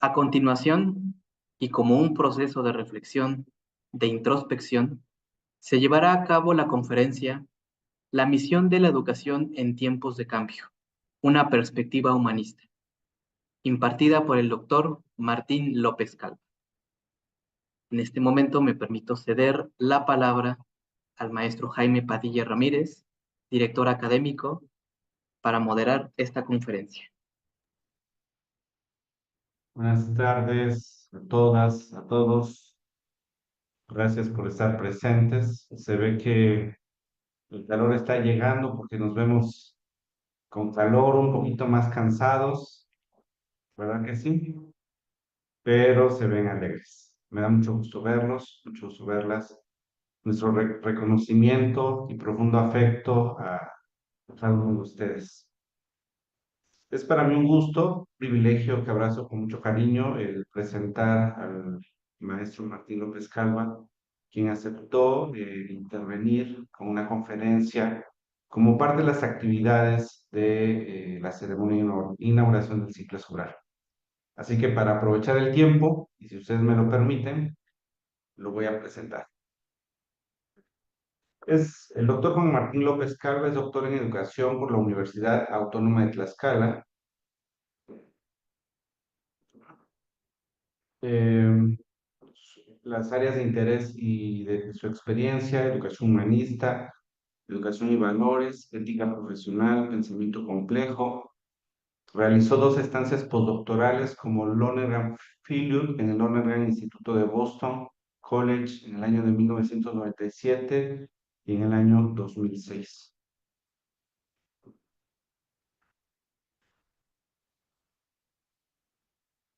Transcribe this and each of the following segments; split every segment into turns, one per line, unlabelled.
A continuación, y como un proceso de reflexión, de introspección, se llevará a cabo la conferencia La misión de la educación en tiempos de cambio, una perspectiva humanista, impartida por el doctor Martín López Calvo. En este momento me permito ceder la palabra al maestro Jaime Padilla Ramírez, director académico, para moderar esta conferencia.
Buenas tardes a todas, a todos. Gracias por estar presentes. Se ve que el calor está llegando porque nos vemos con calor, un poquito más cansados, ¿verdad que sí? Pero se ven alegres. Me da mucho gusto verlos, mucho gusto verlas. Nuestro reconocimiento y profundo afecto a cada uno de ustedes. Es para mí un gusto, privilegio que abrazo con mucho cariño el presentar al maestro Martín López Calva, quien aceptó intervenir con una conferencia como parte de las actividades de la ceremonia de inauguración del ciclo escolar. Así que para aprovechar el tiempo, y si ustedes me lo permiten, lo voy a presentar. Es el doctor Juan Martín López Calva, es doctor en educación por la Universidad Autónoma de Tlaxcala. Eh, las áreas de interés y de su experiencia: educación humanista, educación y valores, ética profesional, pensamiento complejo. Realizó 2 estancias postdoctorales como Lonergan Fellow en el Lonergan Instituto de Boston College en el año de 1997 y en el año 2006.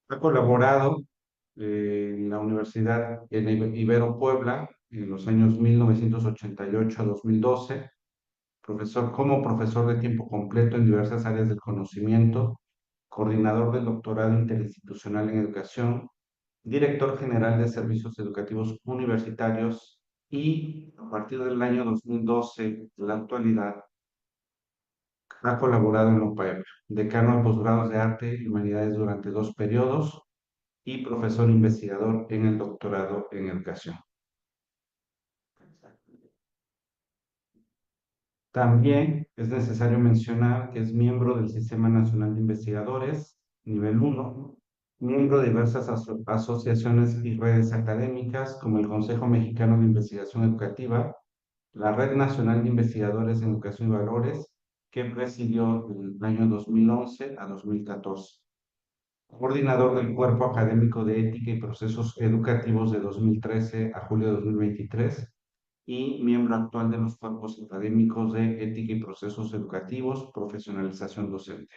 Ha colaborado en la Universidad Ibero Puebla en los años 1988 a 2012, como profesor de tiempo completo en diversas áreas del conocimiento, coordinador del doctorado interinstitucional en educación, director general de servicios educativos universitarios y, a partir del año 2012, la actualidad, ha colaborado en la UPAEP, decano de posgrados de arte y humanidades durante 2 periodos y profesor investigador en el doctorado en educación. También es necesario mencionar que es miembro del Sistema Nacional de Investigadores, nivel 1, miembro de diversas asociaciones y redes académicas, como el Consejo Mexicano de Investigación Educativa, la Red Nacional de Investigadores en Educación y Valores, que presidió del año 2011 a 2014. Coordinador del Cuerpo Académico de Ética y Procesos Educativos de 2013 a julio de 2023 y miembro actual de los cuerpos académicos de Ética y Procesos Educativos, Profesionalización Docente.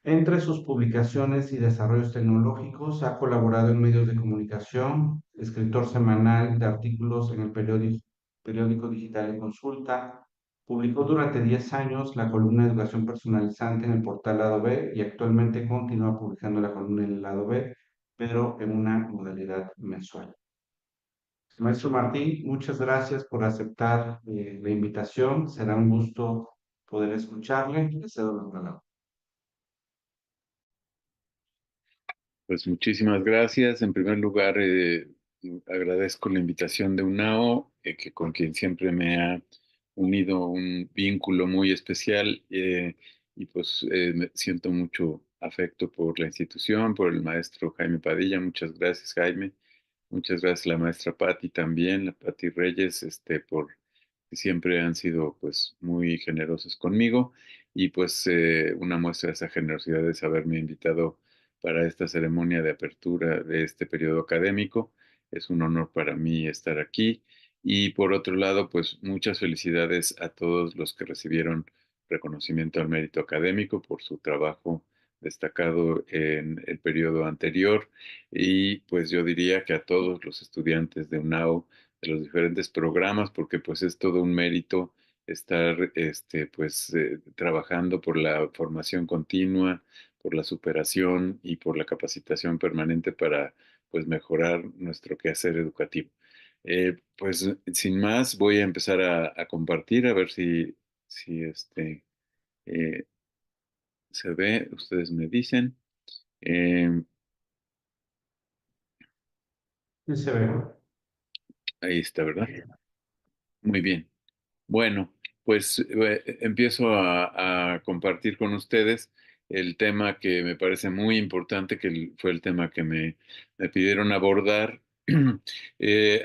Entre sus publicaciones y desarrollos tecnológicos, ha colaborado en medios de comunicación, escritor semanal de artículos en el periódico digital de Consulta. Publicó durante 10 años la columna de Educación Personalizante en el portal Lado B y actualmente continúa publicando la columna en el Lado B, pero en una modalidad mensual. Maestro Martín, muchas gracias por aceptar la invitación. Será un gusto poder escucharle. Le cedo la palabra.
Pues muchísimas gracias. En primer lugar, agradezco la invitación de UNAO, con quien siempre me ha unido un vínculo muy especial, y pues me siento mucho afecto por la institución, por el maestro Jaime Padilla. Muchas gracias, Jaime. Muchas gracias a la maestra Patti también, la Patti Reyes, por que siempre han sido pues muy generosos conmigo, y pues una muestra de esa generosidad es haberme invitado para esta ceremonia de apertura de este periodo académico. Es un honor para mí estar aquí. Y por otro lado, pues muchas felicidades a todos los que recibieron reconocimiento al mérito académico por su trabajo destacado en el periodo anterior. Y pues yo diría que a todos los estudiantes de UNAO, de los diferentes programas, porque pues es todo un mérito estar trabajando por la formación continua, por la superación y por la capacitación permanente para pues mejorar nuestro quehacer educativo. Pues sin más, voy a empezar a compartir, a ver si eh, se ve, ustedes me dicen. Eh,
Sí se ve.
ahí está, ¿verdad? Muy bien. Bueno, pues empiezo a compartir con ustedes el tema que me parece muy importante, que fue el tema que me pidieron abordar.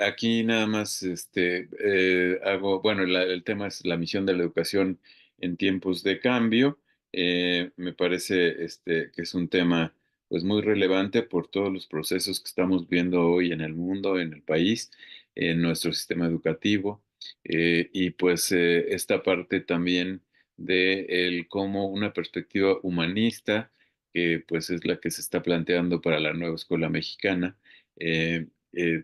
Aquí nada más hago, bueno, el tema es la misión de la educación en tiempos de cambio. Me parece que es un tema pues muy relevante por todos los procesos que estamos viendo hoy en el mundo, en el país, en nuestro sistema educativo. Y pues esta parte también de el cómo una perspectiva humanista, que pues es la que se está planteando para la nueva escuela mexicana,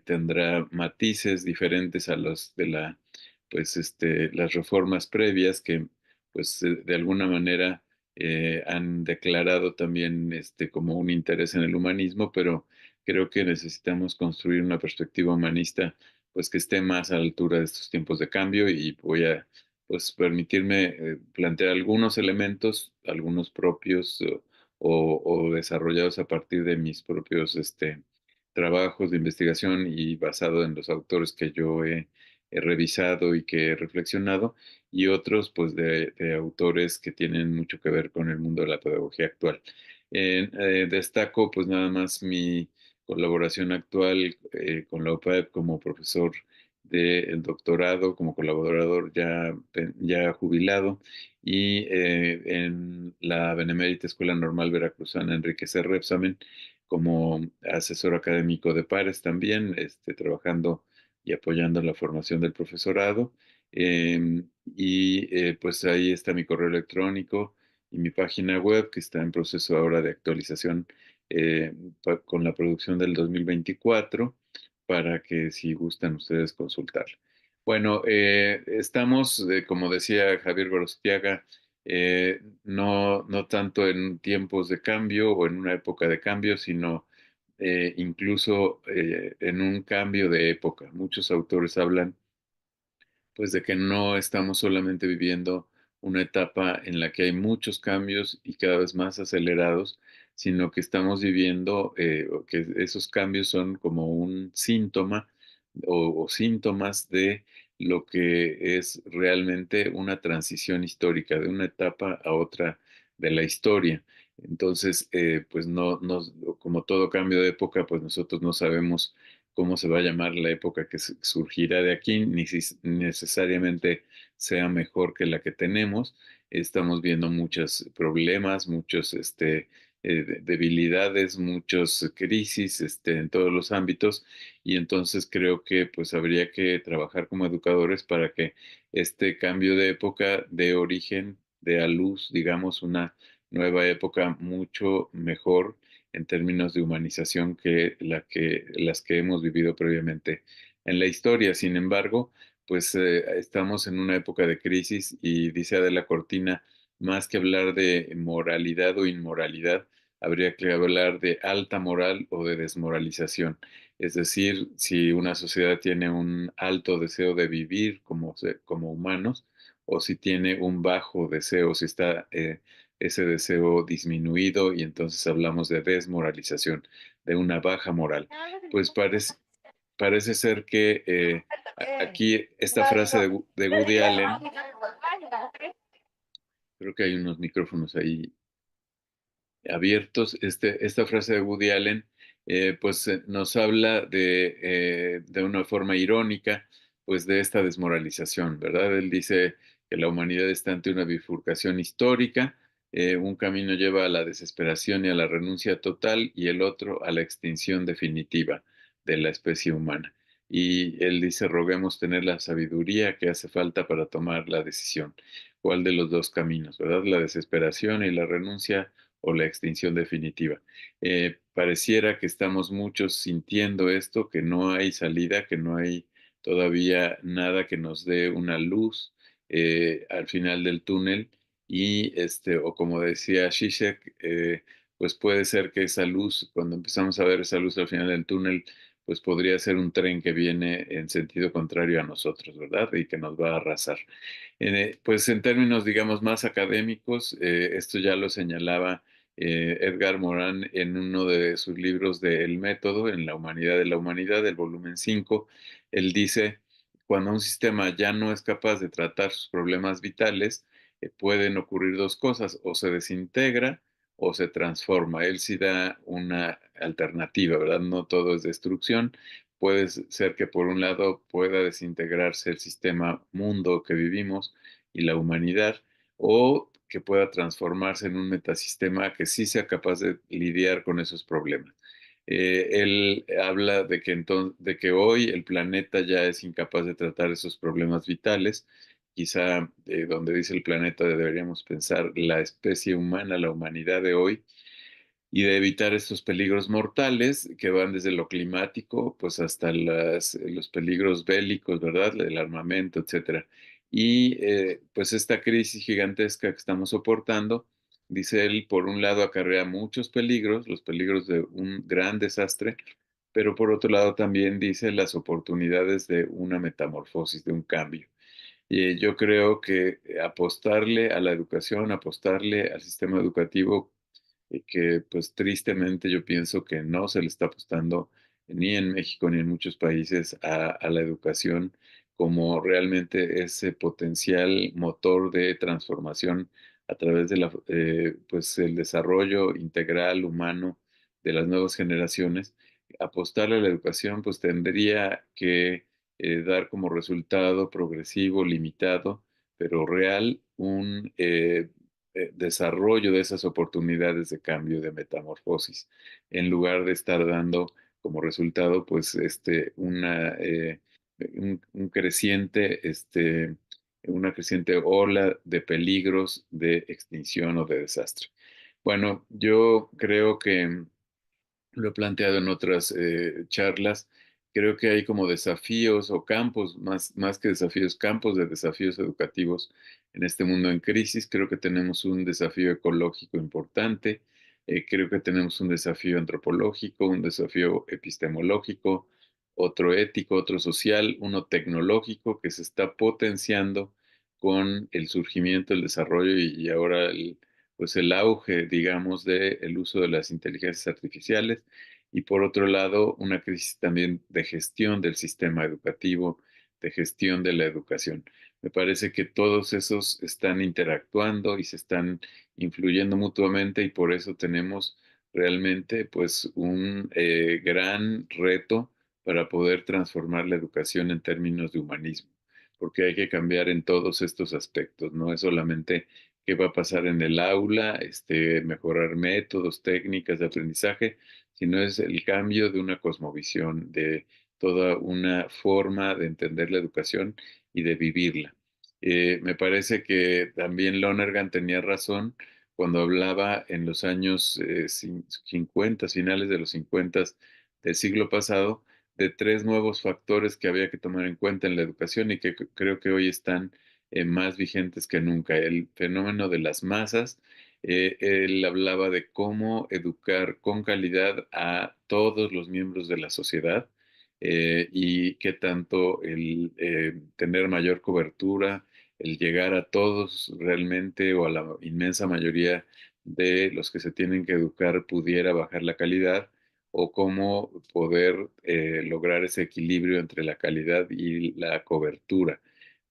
tendrá matices diferentes a los de las reformas previas que pues de alguna manera han declarado también como un interés en el humanismo, pero creo que necesitamos construir una perspectiva humanista pues que esté más a la altura de estos tiempos de cambio y voy a pues permitirme plantear algunos elementos, algunos propios o desarrollados a partir de mis propios trabajos de investigación y basado en los autores que yo he revisado y que he reflexionado y otros pues de autores que tienen mucho que ver con el mundo de la pedagogía actual. Destaco pues nada más mi colaboración actual con la UPAEP como profesor del doctorado, como colaborador ya jubilado, y en la Benemérita Escuela Normal Veracruzana Enrique C. Repsamen como asesor académico de pares también, trabajando y apoyando la formación del profesorado. Pues ahí está mi correo electrónico y mi página web que está en proceso ahora de actualización eh, con la producción del 2024 para que si gustan ustedes consultar. Bueno, estamos, como decía Javier Gorostiaga, no tanto en tiempos de cambio o en una época de cambio, sino incluso en un cambio de época. Muchos autores hablan pues de que no estamos solamente viviendo una etapa en la que hay muchos cambios y cada vez más acelerados, sino que estamos viviendo o que esos cambios son como un síntoma o síntomas de lo que es realmente una transición histórica de una etapa a otra de la historia. Entonces, pues como todo cambio de época, pues nosotros no sabemos cómo se va a llamar la época que surgirá de aquí, ni si necesariamente sea mejor que la que tenemos. Estamos viendo muchos problemas, muchos debilidades, muchos crisis en todos los ámbitos y entonces creo que pues habría que trabajar como educadores para que este cambio de época dé origen, dé a luz, digamos, una nueva época mucho mejor en términos de humanización que las que hemos vivido previamente en la historia. Sin embargo, pues estamos en una época de crisis y dice Adela Cortina, más que hablar de moralidad o inmoralidad, habría que hablar de alta moral o de desmoralización. Es decir, si una sociedad tiene un alto deseo de vivir como humanos o si tiene un bajo deseo, si está ese deseo disminuido y entonces hablamos de desmoralización, de una baja moral. Pues parece ser que aquí esta frase de Woody Allen, creo que hay unos micrófonos ahí abiertos. Esta frase de Woody Allen, pues nos habla de una forma irónica, pues de esta desmoralización, ¿verdad? Él dice que la humanidad está ante una bifurcación histórica, un camino lleva a la desesperación y a la renuncia total y el otro a la extinción definitiva de la especie humana. Y él dice, roguemos tener la sabiduría que hace falta para tomar la decisión. ¿Cuál de los dos caminos, verdad? La desesperación y la renuncia o la extinción definitiva. Pareciera que estamos muchos sintiendo esto, que no hay salida, que no hay todavía nada que nos dé una luz al final del túnel y o como decía Zizek, pues puede ser que esa luz, cuando empezamos a ver esa luz al final del túnel, pues podría ser un tren que viene en sentido contrario a nosotros, ¿verdad? Y que nos va a arrasar. Pues en términos, digamos, más académicos, esto ya lo señalaba Edgar Morin en uno de sus libros de El Método, en La Humanidad de la Humanidad, el volumen 5. Él dice, cuando un sistema ya no es capaz de tratar sus problemas vitales, pueden ocurrir dos cosas, o se desintegra o se transforma. Él sí da una alternativa, ¿verdad? No todo es destrucción. Puede ser que por un lado pueda desintegrarse el sistema mundo que vivimos y la humanidad, o que pueda transformarse en un metasistema que sí sea capaz de lidiar con esos problemas. Él habla de que, de que hoy el planeta ya es incapaz de tratar esos problemas vitales. Quizá donde dice el planeta deberíamos pensar la especie humana, la humanidad de hoy, y de evitar estos peligros mortales que van desde lo climático, pues hasta los peligros bélicos, ¿verdad? El armamento, etcétera. Y pues esta crisis gigantesca que estamos soportando, dice él, por un lado acarrea muchos peligros, los peligros de un gran desastre, pero por otro lado también dice las oportunidades de una metamorfosis, de un cambio. Y yo creo que apostarle a la educación, apostarle al sistema educativo, que pues tristemente yo pienso que no se le está apostando ni en México ni en muchos países a la educación como realmente ese potencial motor de transformación a través de pues el desarrollo integral humano de las nuevas generaciones. Apostarle a la educación pues tendría que dar como resultado progresivo, limitado, pero real, un desarrollo de esas oportunidades de cambio, de metamorfosis, en lugar de estar dando como resultado, pues, un creciente, una creciente ola de peligros de extinción o de desastre. Bueno, yo creo que lo he planteado en otras charlas. Creo que hay como desafíos o campos, más que desafíos, campos de desafíos educativos en este mundo en crisis. Creo que tenemos un desafío ecológico importante, creo que tenemos un desafío antropológico, un desafío epistemológico, otro ético, otro social, uno tecnológico que se está potenciando con el surgimiento, el desarrollo y ahora pues el auge, digamos, del uso de las inteligencias artificiales y por otro lado una crisis también de gestión del sistema educativo, de gestión de la educación. Me parece que todos esos están interactuando y se están influyendo mutuamente y por eso tenemos realmente pues un gran reto para poder transformar la educación en términos de humanismo, porque hay que cambiar en todos estos aspectos, no es solamente qué va a pasar en el aula, mejorar métodos, técnicas de aprendizaje, sino es el cambio de una cosmovisión, de toda una forma de entender la educación y de vivirla. Me parece que también Lonergan tenía razón cuando hablaba en los años 50, finales de los 50 del siglo pasado, de tres nuevos factores que había que tomar en cuenta en la educación y que creo que hoy están más vigentes que nunca. El fenómeno de las masas, él hablaba de cómo educar con calidad a todos los miembros de la sociedad y qué tanto el tener mayor cobertura, el llegar a todos realmente o a la inmensa mayoría de los que se tienen que educar pudiera bajar la calidad o cómo poder lograr ese equilibrio entre la calidad y la cobertura.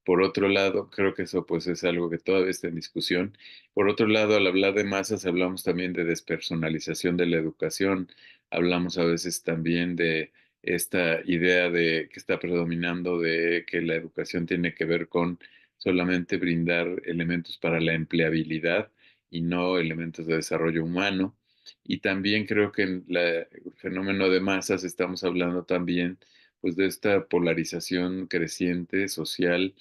Por otro lado, creo que eso pues es algo que todavía está en discusión. Por otro lado, al hablar de masas, hablamos también de despersonalización de la educación, hablamos a veces también de esta idea de que está predominando de que la educación tiene que ver con solamente brindar elementos para la empleabilidad y no elementos de desarrollo humano. Y también creo que en el fenómeno de masas estamos hablando también pues de esta polarización creciente social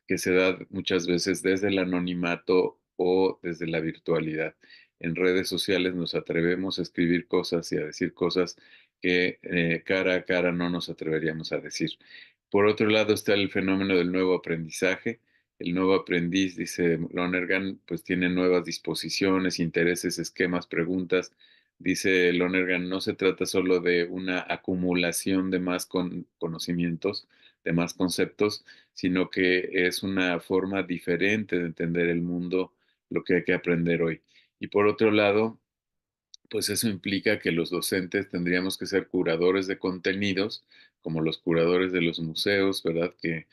que se da muchas veces desde el anonimato o desde la virtualidad. En redes sociales nos atrevemos a escribir cosas y a decir cosas que cara a cara no nos atreveríamos a decir. Por otro lado está el fenómeno del nuevo aprendizaje. El nuevo aprendiz, dice Lonergan, pues tiene nuevas disposiciones, intereses, esquemas, preguntas dice Lonergan, no se trata solo de una acumulación de más conocimientos, de más conceptos, sino que es una forma diferente de entender el mundo, lo que hay que aprender hoy. Y por otro lado, pues eso implica que los docentes tendríamos que ser curadores de contenidos, como los curadores de los museos, ¿verdad? Que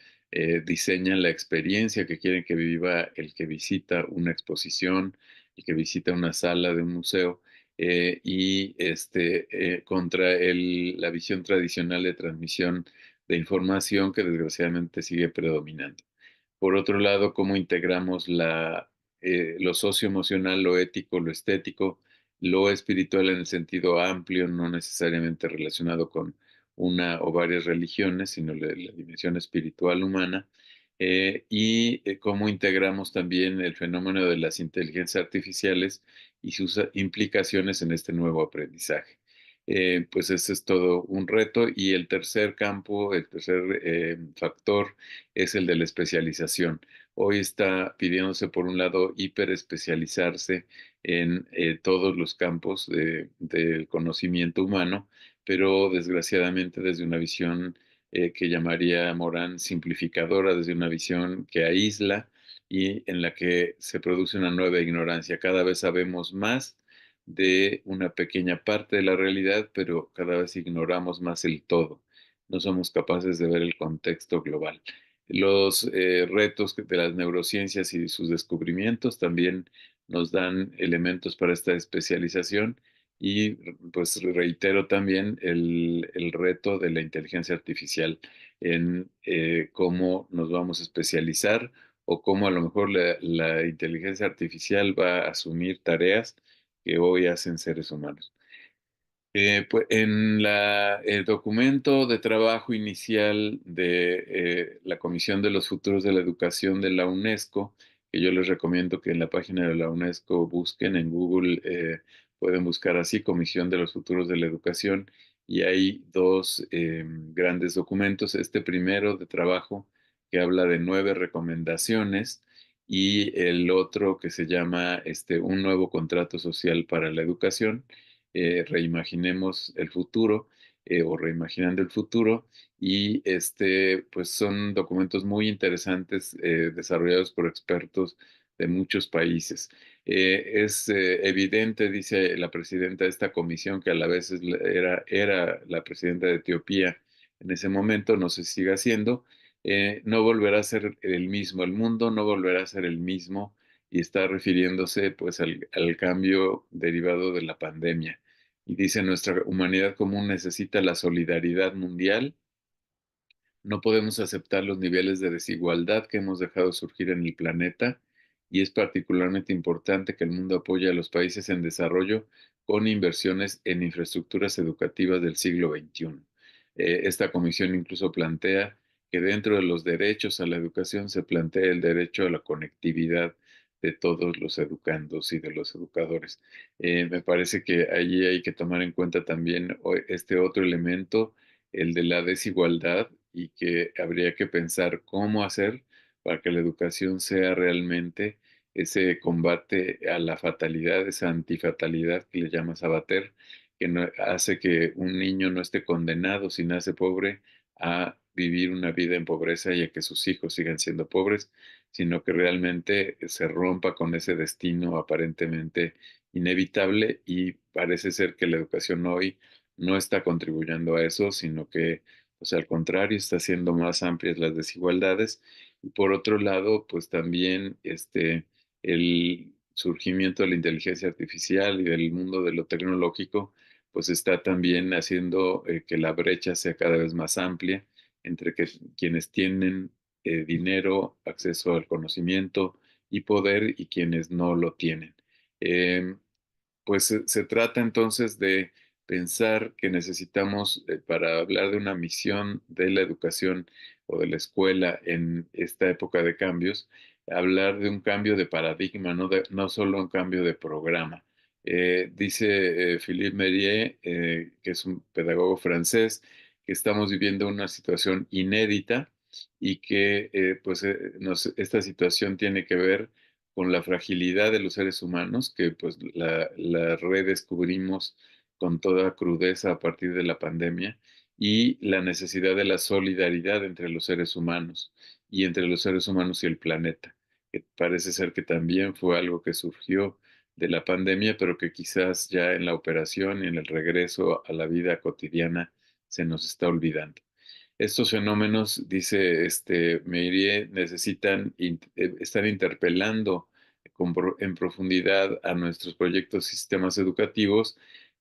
diseñan la experiencia que quieren que viva el que visita una exposición, el que visita una sala de un museo, contra la visión tradicional de transmisión de información que desgraciadamente sigue predominando. Por otro lado, cómo integramos lo socioemocional, lo ético, lo estético, lo espiritual en el sentido amplio, no necesariamente relacionado con una o varias religiones, sino la dimensión espiritual humana, cómo integramos también el fenómeno de las inteligencias artificiales y sus implicaciones en este nuevo aprendizaje. Pues ese es todo un reto. Y el tercer campo, el tercer factor es el de la especialización. Hoy está pidiéndose, por un lado, hiperespecializarse en todos los campos del conocimiento humano, pero desgraciadamente desde una visión que llamaría Morán simplificadora, desde una visión que aísla y en la que se produce una nueva ignorancia. Cada vez sabemos más de una pequeña parte de la realidad, pero cada vez ignoramos más el todo. No somos capaces de ver el contexto global. Los retos de las neurociencias y sus descubrimientos también nos dan elementos para esta especialización y pues reitero también el reto de la inteligencia artificial en cómo nos vamos a especializar o cómo a lo mejor la inteligencia artificial va a asumir tareas que hoy hacen seres humanos. Pues en el documento de trabajo inicial de la Comisión de los Futuros de la Educación de la UNESCO, que yo les recomiendo que en la página de la UNESCO busquen en Google, pueden buscar así Comisión de los Futuros de la Educación, y hay dos grandes documentos. Este primero de trabajo que habla de 9 recomendaciones y el otro que se llama Un nuevo contrato social para la educación. Reimaginemos el futuro o reimaginando el futuro y pues son documentos muy interesantes desarrollados por expertos de muchos países. Es evidente, dice la presidenta de esta comisión, que a la vez era la presidenta de Etiopía en ese momento, no se siga siendo, no volverá a ser el mismo, el mundo no volverá a ser el mismo y está refiriéndose pues al cambio derivado de la pandemia. Y dice, nuestra humanidad común necesita la solidaridad mundial. No podemos aceptar los niveles de desigualdad que hemos dejado surgir en el planeta y es particularmente importante que el mundo apoye a los países en desarrollo con inversiones en infraestructuras educativas del siglo XXI. Esta comisión incluso plantea que dentro de los derechos a la educación se plantea el derecho a la conectividad de todos los educandos y de los educadores. Me parece que allí hay que tomar en cuenta también este otro elemento, el de la desigualdad, y que habría que pensar cómo hacer para que la educación sea realmente ese combate a la fatalidad, esa antifatalidad que le llama Sabater, que hace que un niño no esté condenado si nace pobre a vivir una vida en pobreza y a que sus hijos sigan siendo pobres, sino que realmente se rompa con ese destino aparentemente inevitable, y parece ser que la educación hoy no está contribuyendo a eso, sino que pues al contrario, está haciendo más amplias las desigualdades. Y por otro lado, pues también el surgimiento de la inteligencia artificial y del mundo de lo tecnológico, pues está también haciendo que la brecha sea cada vez más amplia entre quienes tienen dinero, acceso al conocimiento y poder, y quienes no lo tienen. Em, pues se trata entonces de pensar que necesitamos, para hablar de una misión de la educación o de la escuela en esta época de cambios, hablar de un cambio de paradigma, no solo un cambio de programa. Dice Philippe Mérieux, que es un pedagogo francés, que estamos viviendo una situación inédita y que esta situación tiene que ver con la fragilidad de los seres humanos, que pues la redescubrimos con toda crudeza a partir de la pandemia, y la necesidad de la solidaridad entre los seres humanos y entre los seres humanos y el planeta, que parece ser que también fue algo que surgió de la pandemia, pero que quizás ya en la operación y en el regreso a la vida cotidiana se nos está olvidando. Estos fenómenos, dice Meirie, necesitan, están interpelando en profundidad a nuestros proyectos y sistemas educativos,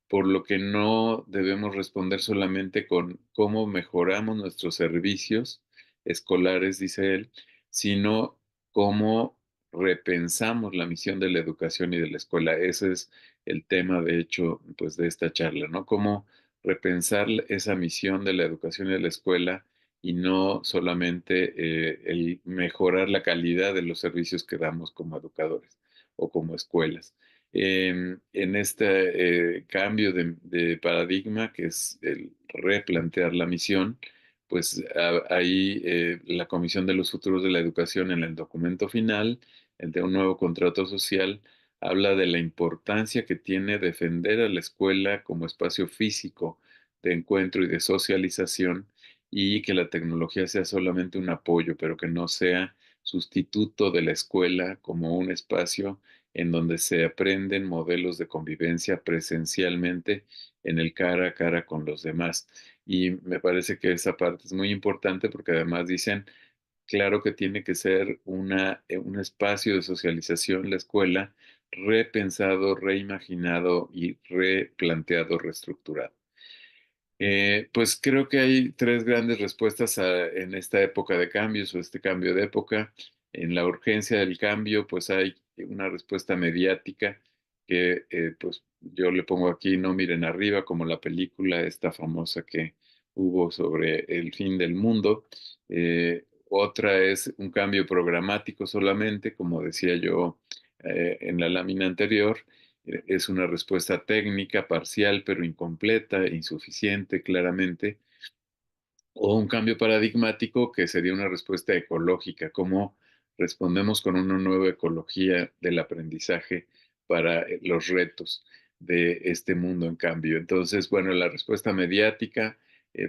por lo que no debemos responder solamente con cómo mejoramos nuestros servicios escolares, dice él, sino cómo repensamos la misión de la educación y de la escuela. Ese es el tema, de hecho, pues de esta charla, ¿no? Cómo repensar esa misión de la educación y de la escuela y no solamente el mejorar la calidad de los servicios que damos como educadores o como escuelas. En este cambio de paradigma, que es el replantear la misión, pues ahí la Comisión de los Futuros de la Educación en el documento final, el de un nuevo contrato social, habla de la importancia que tiene defender a la escuela como espacio físico de encuentro y de socialización, y que la tecnología sea solamente un apoyo, pero que no sea sustituto de la escuela como un espacio en donde se aprenden modelos de convivencia presencialmente en el cara a cara con los demás. Y me parece que esa parte es muy importante porque además dicen, claro que tiene que ser un espacio de socialización la escuela, repensado, reimaginado y replanteado, reestructurado. Pues creo que hay tres grandes respuestas en esta época de cambios o este cambio de época. En la urgencia del cambio, pues hay una respuesta mediática que pues yo le pongo aquí No miren arriba, como la película esta famosa que hubo sobre el fin del mundo. Otra es un cambio programático solamente, como decía yo en la lámina anterior. Es una respuesta técnica, parcial, pero incompleta, insuficiente, claramente, o un cambio paradigmático que sería una respuesta ecológica, cómo respondemos con una nueva ecología del aprendizaje para los retos de este mundo en cambio. Entonces, bueno, la respuesta mediática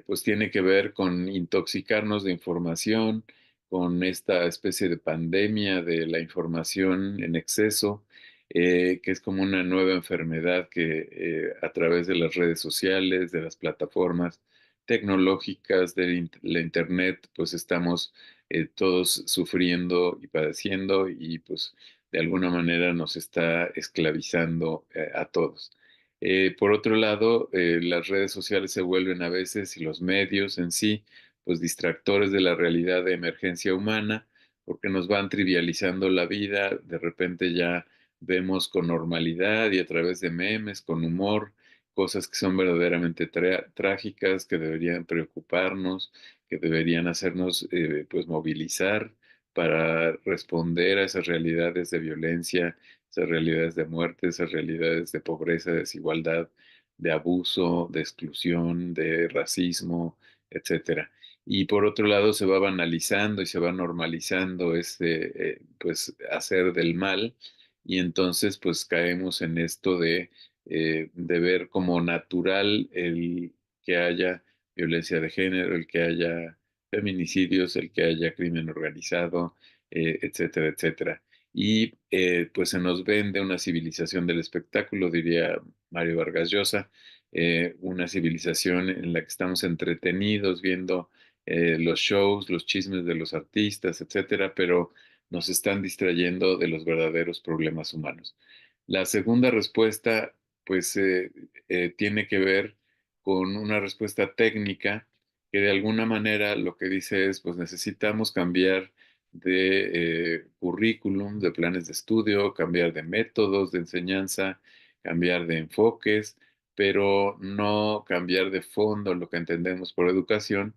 pues tiene que ver con intoxicarnos de información, con esta especie de pandemia de la información en exceso, que es como una nueva enfermedad que a través de las redes sociales, de las plataformas, tecnológicas de la Internet, pues estamos todos sufriendo y padeciendo y pues de alguna manera nos está esclavizando a todos. Por otro lado, las redes sociales se vuelven a veces y los medios en sí, pues distractores de la realidad de emergencia humana, porque nos van trivializando la vida, de repente ya vemos con normalidad y a través de memes, con humor, cosas que son verdaderamente trágicas, que deberían preocuparnos, que deberían hacernos pues movilizar para responder a esas realidades de violencia, esas realidades de muerte, esas realidades de pobreza, de desigualdad, de abuso, de exclusión, de racismo, etcétera. Y por otro lado se va banalizando y se va normalizando ese pues hacer del mal, y entonces pues caemos en esto de ver como natural el que haya violencia de género, el que haya feminicidios, el que haya crimen organizado, etcétera, etcétera. Y pues se nos vende una civilización del espectáculo, diría Mario Vargas Llosa, una civilización en la que estamos entretenidos viendo los shows, los chismes de los artistas, etcétera, pero nos están distrayendo de los verdaderos problemas humanos. La segunda respuesta pues tiene que ver con una respuesta técnica que de alguna manera lo que dice es, pues necesitamos cambiar de currículum, de planes de estudio, cambiar de métodos de enseñanza, cambiar de enfoques, pero no cambiar de fondo lo que entendemos por educación.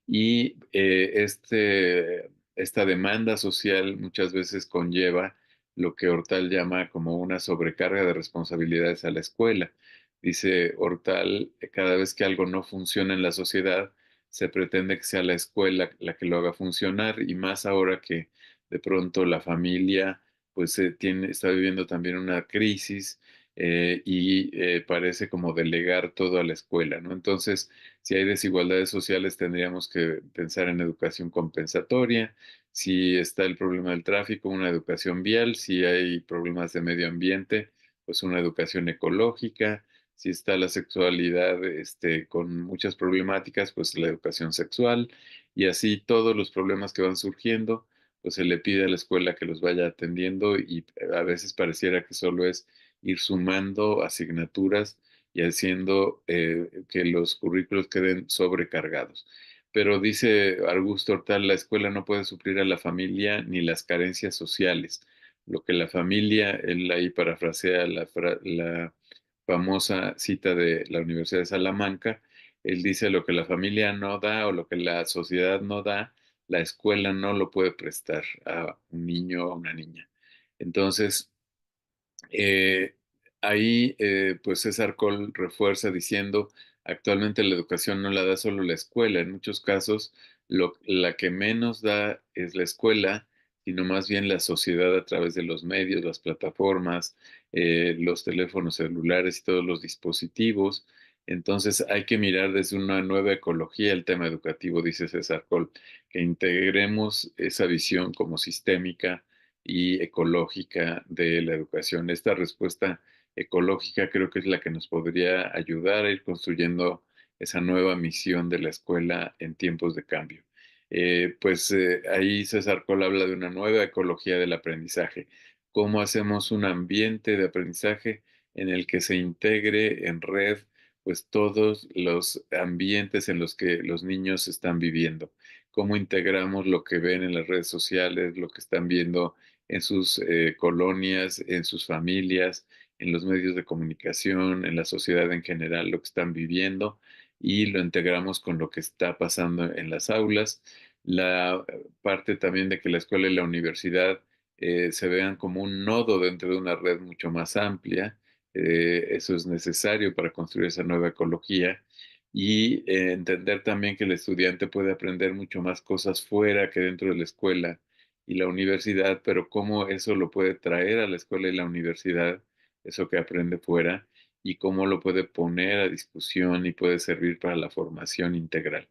Y esta demanda social muchas veces conlleva lo que Hortal llama como una sobrecarga de responsabilidades a la escuela. Dice Hortal, cada vez que algo no funciona en la sociedad, se pretende que sea la escuela la que lo haga funcionar, y más ahora que de pronto la familia pues está viviendo también una crisis y parece como delegar todo a la escuela, ¿no? Entonces, si hay desigualdades sociales, tendríamos que pensar en educación compensatoria. Si está el problema del tráfico, una educación vial. Si hay problemas de medio ambiente, pues una educación ecológica. Si está la sexualidad, con muchas problemáticas, pues la educación sexual. Y así todos los problemas que van surgiendo, pues se le pide a la escuela que los vaya atendiendo y a veces pareciera que solo es ir sumando asignaturas y haciendo que los currículos queden sobrecargados. Pero dice Augusto Hortal, la escuela no puede suplir a la familia ni las carencias sociales. Lo que la familia, él ahí parafrasea la famosa cita de la Universidad de Salamanca, él dice lo que la familia no da o lo que la sociedad no da, la escuela no lo puede prestar a un niño o a una niña. Entonces, eh, ahí, pues César Cole refuerza diciendo, actualmente la educación no la da solo la escuela, en muchos casos la que menos da es la escuela, sino más bien la sociedad a través de los medios, las plataformas, los teléfonos celulares y todos los dispositivos. Entonces hay que mirar desde una nueva ecología el tema educativo, dice César Cole, que integremos esa visión como sistémica y ecológica de la educación. Esta respuesta ecológica creo que es la que nos podría ayudar a ir construyendo esa nueva misión de la escuela en tiempos de cambio. Ahí César Cole habla de una nueva ecología del aprendizaje. ¿Cómo hacemos un ambiente de aprendizaje en el que se integre en red pues todos los ambientes en los que los niños están viviendo? ¿Cómo integramos lo que ven en las redes sociales, lo que están viendo en sus colonias, en sus familias, en los medios de comunicación, en la sociedad en general, lo que están viviendo y lo integramos con lo que está pasando en las aulas? La parte también de que la escuela y la universidad se vean como un nodo dentro de una red mucho más amplia. Eso es necesario para construir esa nueva ecología y entender también que el estudiante puede aprender mucho más cosas fuera que dentro de la escuela y la universidad, pero cómo eso lo puede traer a la escuela y la universidad, eso que aprende fuera, y cómo lo puede poner a discusión y puede servir para la formación integral.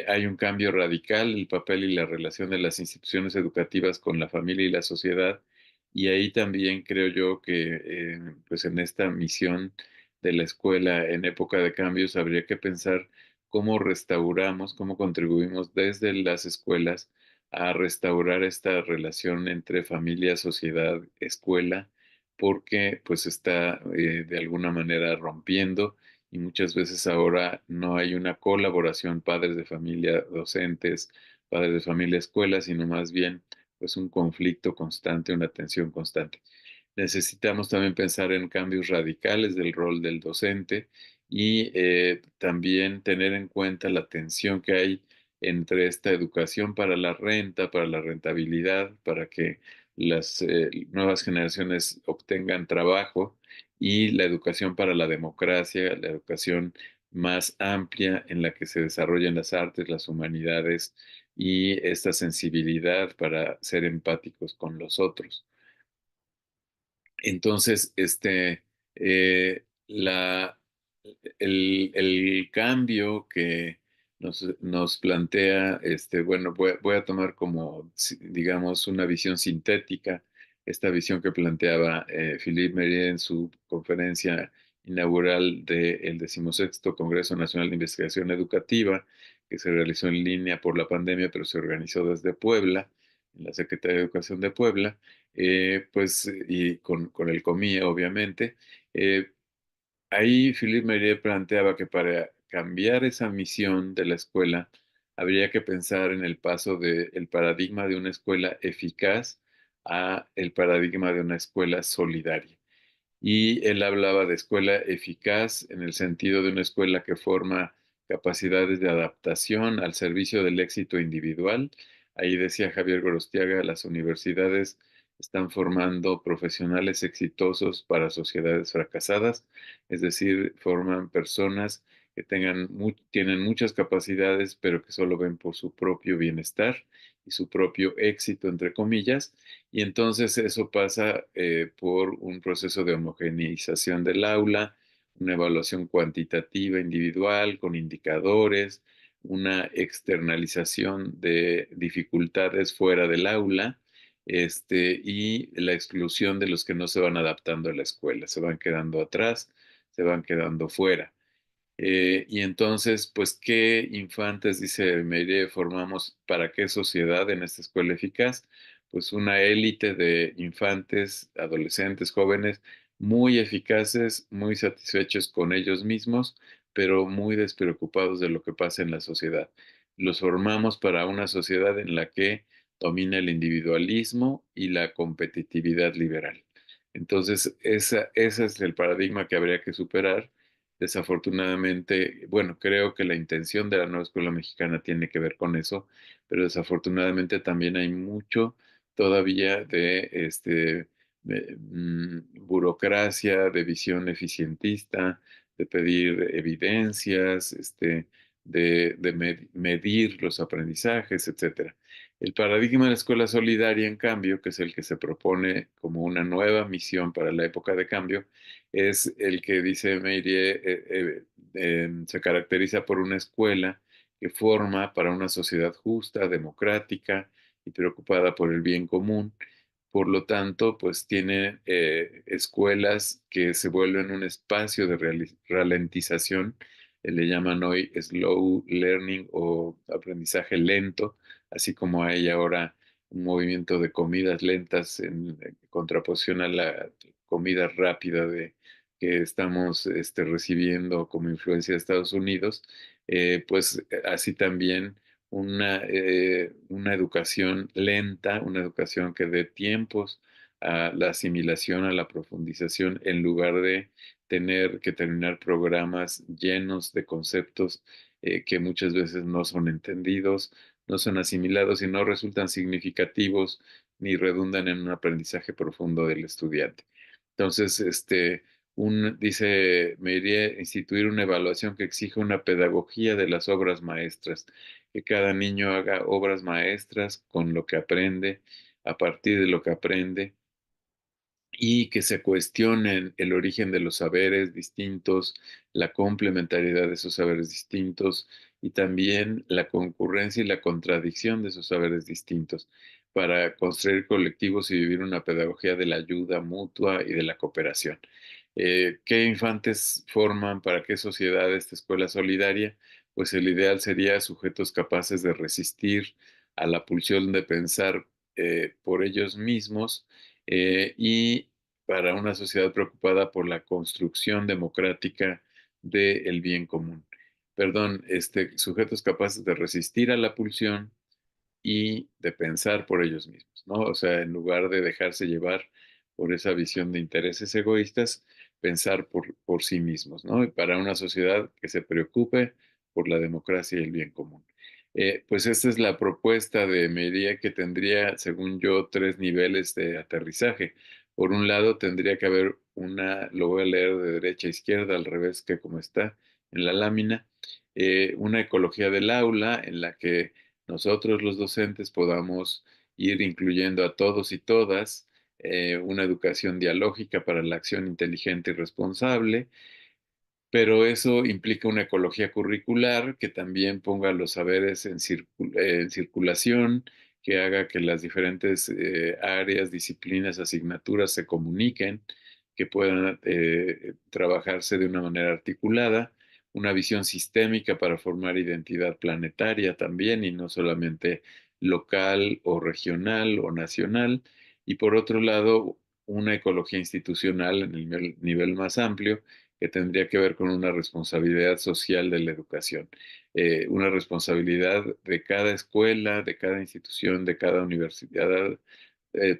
Hay un cambio radical, el papel y la relación de las instituciones educativas con la familia y la sociedad, y ahí también creo yo que pues en esta misión de la escuela en época de cambios habría que pensar cómo restauramos, cómo contribuimos desde las escuelas a restaurar esta relación entre familia, sociedad, escuela, porque pues está de alguna manera rompiendo y muchas veces ahora no hay una colaboración padres de familia, docentes, padres de familia, escuela, sino más bien pues un conflicto constante, una tensión constante. Necesitamos también pensar en cambios radicales del rol del docente y también tener en cuenta la tensión que hay entre esta educación para la renta, para la rentabilidad, para que las nuevas generaciones obtengan trabajo y la educación para la democracia, la educación más amplia en la que se desarrollan las artes, las humanidades y esta sensibilidad para ser empáticos con los otros. Entonces, la, el cambio que nos plantea, bueno, voy a tomar como, digamos, una visión sintética, esta visión que planteaba Philippe Merier en su conferencia inaugural del 16º Congreso Nacional de Investigación Educativa, que se realizó en línea por la pandemia, pero se organizó desde Puebla, en la Secretaría de Educación de Puebla, y con el COMIE, obviamente. Eh, Ahí Philippe Merier planteaba que para cambiar esa misión de la escuela, habría que pensar en el paso del paradigma de una escuela eficaz a el paradigma de una escuela solidaria. Y él hablaba de escuela eficaz en el sentido de una escuela que forma capacidades de adaptación al servicio del éxito individual. Ahí decía Javier Gorostiaga, las universidades están formando profesionales exitosos para sociedades fracasadas, es decir, forman personas que tienen muchas capacidades, pero que solo ven por su propio bienestar y su propio éxito, entre comillas, y entonces eso pasa por un proceso de homogeneización del aula, una evaluación cuantitativa individual con indicadores, una externalización de dificultades fuera del aula, y la exclusión de los que no se van adaptando a la escuela, se van quedando atrás, se van quedando fuera. Y entonces, pues, ¿qué infantes, dice Meire, formamos para qué sociedad en esta escuela eficaz? Pues una élite de infantes, adolescentes, jóvenes, muy eficaces, muy satisfechos con ellos mismos, pero muy despreocupados de lo que pasa en la sociedad. Los formamos para una sociedad en la que domina el individualismo y la competitividad liberal. Entonces, ese es el paradigma que habría que superar. Desafortunadamente, bueno, creo que la intención de la nueva escuela mexicana tiene que ver con eso, pero desafortunadamente también hay mucho todavía de burocracia, de visión eficientista, de pedir evidencias, medir los aprendizajes, etcétera. El paradigma de la escuela solidaria, en cambio, que es el que se propone como una nueva misión para la época de cambio, es el que dice Meirie, se caracteriza por una escuela que forma para una sociedad justa, democrática y preocupada por el bien común. Por lo tanto, pues tiene escuelas que se vuelven un espacio de ralentización, le llaman hoy slow learning o aprendizaje lento, así como hay ahora un movimiento de comidas lentas en contraposición a la comida rápida que estamos recibiendo como influencia de Estados Unidos, pues así también una educación lenta, una educación que dé tiempos a la asimilación, a la profundización, en lugar de tener que terminar programas llenos de conceptos que muchas veces no son entendidos, no son asimilados y no resultan significativos ni redundan en un aprendizaje profundo del estudiante. Entonces, dice, me iría a instituir una evaluación que exija una pedagogía de las obras maestras, que cada niño haga obras maestras con lo que aprende, a partir de lo que aprende, y que se cuestionen el origen de los saberes distintos, la complementariedad de esos saberes distintos y también la concurrencia y la contradicción de esos saberes distintos para construir colectivos y vivir una pedagogía de la ayuda mutua y de la cooperación. ¿Qué infantes forman para qué sociedad esta escuela solidaria? Pues el ideal sería sujetos capaces de resistir a la pulsión de pensar por ellos mismos, y para una sociedad preocupada por la construcción democrática del bien común. Perdón, sujetos capaces de resistir a la pulsión y de pensar por ellos mismos, ¿no? O sea, en lugar de dejarse llevar por esa visión de intereses egoístas, pensar por sí mismos, ¿no? Y para una sociedad que se preocupe por la democracia y el bien común. Pues esta es la propuesta de medida que tendría, según yo, tres niveles de aterrizaje. Por un lado, tendría que haber lo voy a leer de derecha a izquierda, al revés que como está en la lámina, una ecología del aula en la que nosotros los docentes podamos ir incluyendo a todos y todas, una educación dialógica para la acción inteligente y responsable, pero eso implica una ecología curricular que también ponga los saberes en circulación, que haga que las diferentes áreas, disciplinas, asignaturas se comuniquen, que puedan trabajarse de una manera articulada, una visión sistémica para formar identidad planetaria también y no solamente local o regional o nacional, y por otro lado, una ecología institucional en el nivel más amplio que tendría que ver con una responsabilidad social de la educación, una responsabilidad de cada escuela, de cada institución, de cada universidad,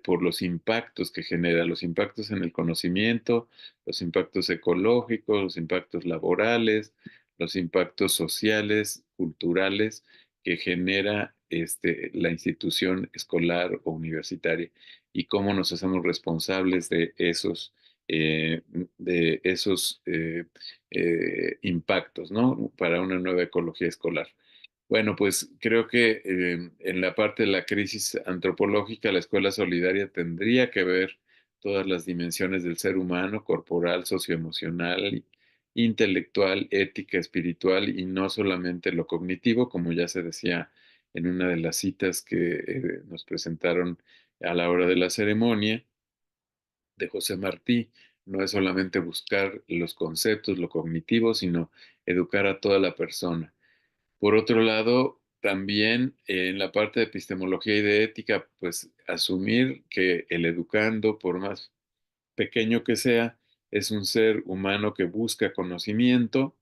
por los impactos que genera, los impactos en el conocimiento, los impactos ecológicos, los impactos laborales, los impactos sociales, culturales que genera la institución escolar o universitaria y cómo nos hacemos responsables eh, de esos impactos, ¿no? Para una nueva ecología escolar. Bueno, pues creo que en la parte de la crisis antropológica, la escuela solidaria tendría que ver todas las dimensiones del ser humano, corporal, socioemocional, intelectual, ética, espiritual, y no solamente lo cognitivo, como ya se decía en una de las citas que nos presentaron a la hora de la ceremonia de José Martí. No es solamente buscar los conceptos, lo cognitivo, sino educar a toda la persona. Por otro lado, también en la parte de epistemología y de ética, pues asumir que el educando, por más pequeño que sea, es un ser humano que busca conocimiento,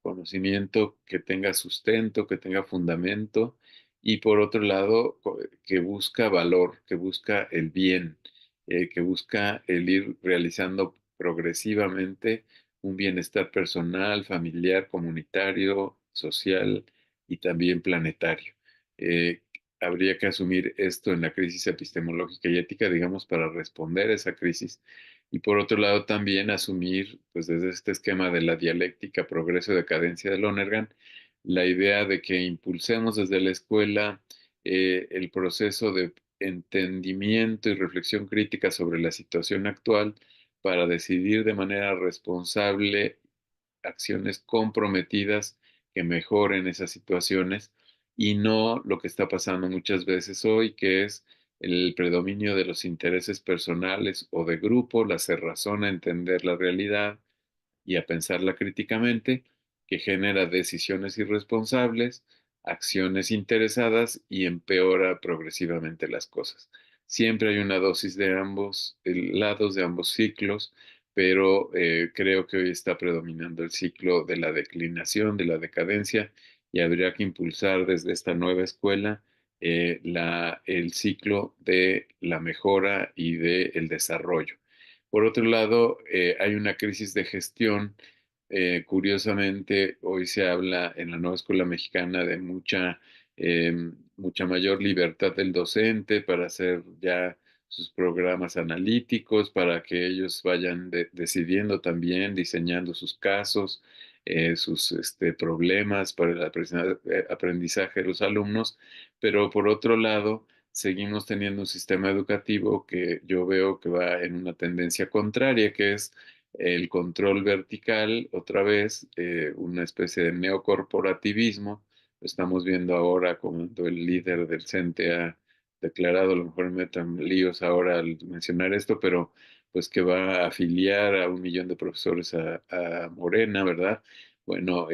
conocimiento que tenga sustento, que tenga fundamento, y por otro lado, que busca valor, que busca el bien, que busca el ir realizando progresivamente un bienestar personal, familiar, comunitario, social y también planetario. Eh, Habría que asumir esto en la crisis epistemológica y ética, digamos, para responder a esa crisis. Y por otro lado, también asumir, pues desde este esquema de la dialéctica progreso-decadencia de Lonergan, la idea de que impulsemos desde la escuela el proceso de entendimiento y reflexión crítica sobre la situación actual para decidir de manera responsable acciones comprometidas que mejoren esas situaciones y no lo que está pasando muchas veces hoy, que es el predominio de los intereses personales o de grupo, la cerrazón a entender la realidad y a pensarla críticamente, que genera decisiones irresponsables, acciones interesadas y empeora progresivamente las cosas. Siempre hay una dosis de ambos lados, de ambos ciclos, pero creo que hoy está predominando el ciclo de la declinación, de la decadencia, y habría que impulsar desde esta nueva escuela el ciclo de la mejora y del desarrollo. Por otro lado, hay una crisis de gestión. Curiosamente, hoy se habla en la nueva escuela mexicana de eh, mucha mayor libertad del docente para hacer ya sus programas analíticos, para que ellos vayan decidiendo también, diseñando sus casos, sus problemas para el aprendizaje de los alumnos. Pero por otro lado, seguimos teniendo un sistema educativo que yo veo que va en una tendencia contraria, que es el control vertical, otra vez, una especie de neocorporativismo. Lo estamos viendo ahora cuando el líder del CENTE ha declarado, a lo mejor me metan líos ahora al mencionar esto, pero pues que va a afiliar a 1 millón de profesores a Morena, ¿verdad? Bueno,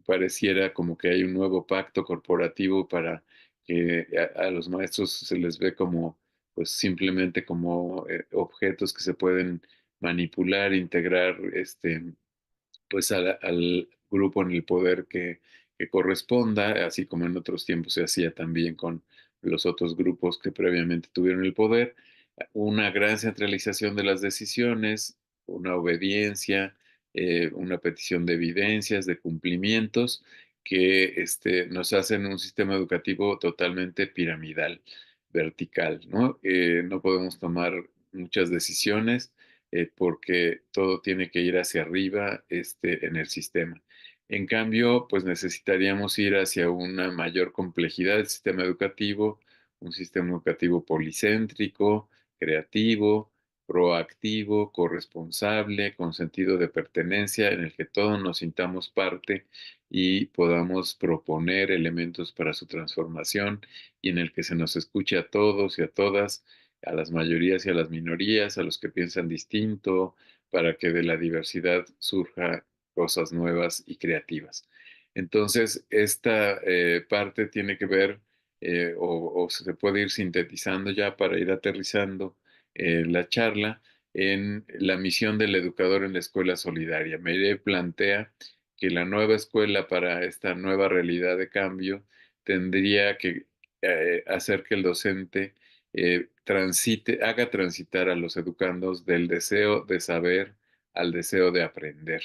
pareciera como que hay un nuevo pacto corporativo para que a los maestros se les ve como, pues simplemente como objetos que se pueden manipular, integrar, pues al grupo en el poder que corresponda, así como en otros tiempos se hacía también con los otros grupos que previamente tuvieron el poder, una gran centralización de las decisiones, una obediencia, una petición de evidencias, de cumplimientos, que nos hacen un sistema educativo totalmente piramidal, vertical, ¿no? No podemos tomar muchas decisiones porque todo tiene que ir hacia arriba en el sistema. En cambio, pues necesitaríamos ir hacia una mayor complejidad del sistema educativo, un sistema educativo policéntrico, creativo, proactivo, corresponsable, con sentido de pertenencia, en el que todos nos sintamos parte y podamos proponer elementos para su transformación y en el que se nos escuche a todos y a todas, a las mayorías y a las minorías, a los que piensan distinto, para que de la diversidad surja cosas nuevas y creativas. Entonces, esta parte tiene que ver, o se puede ir sintetizando ya para ir aterrizando la charla en la misión del educador en la escuela solidaria. Meire plantea que la nueva escuela para esta nueva realidad de cambio tendría que hacer que el docente haga transitar a los educandos del deseo de saber al deseo de aprender.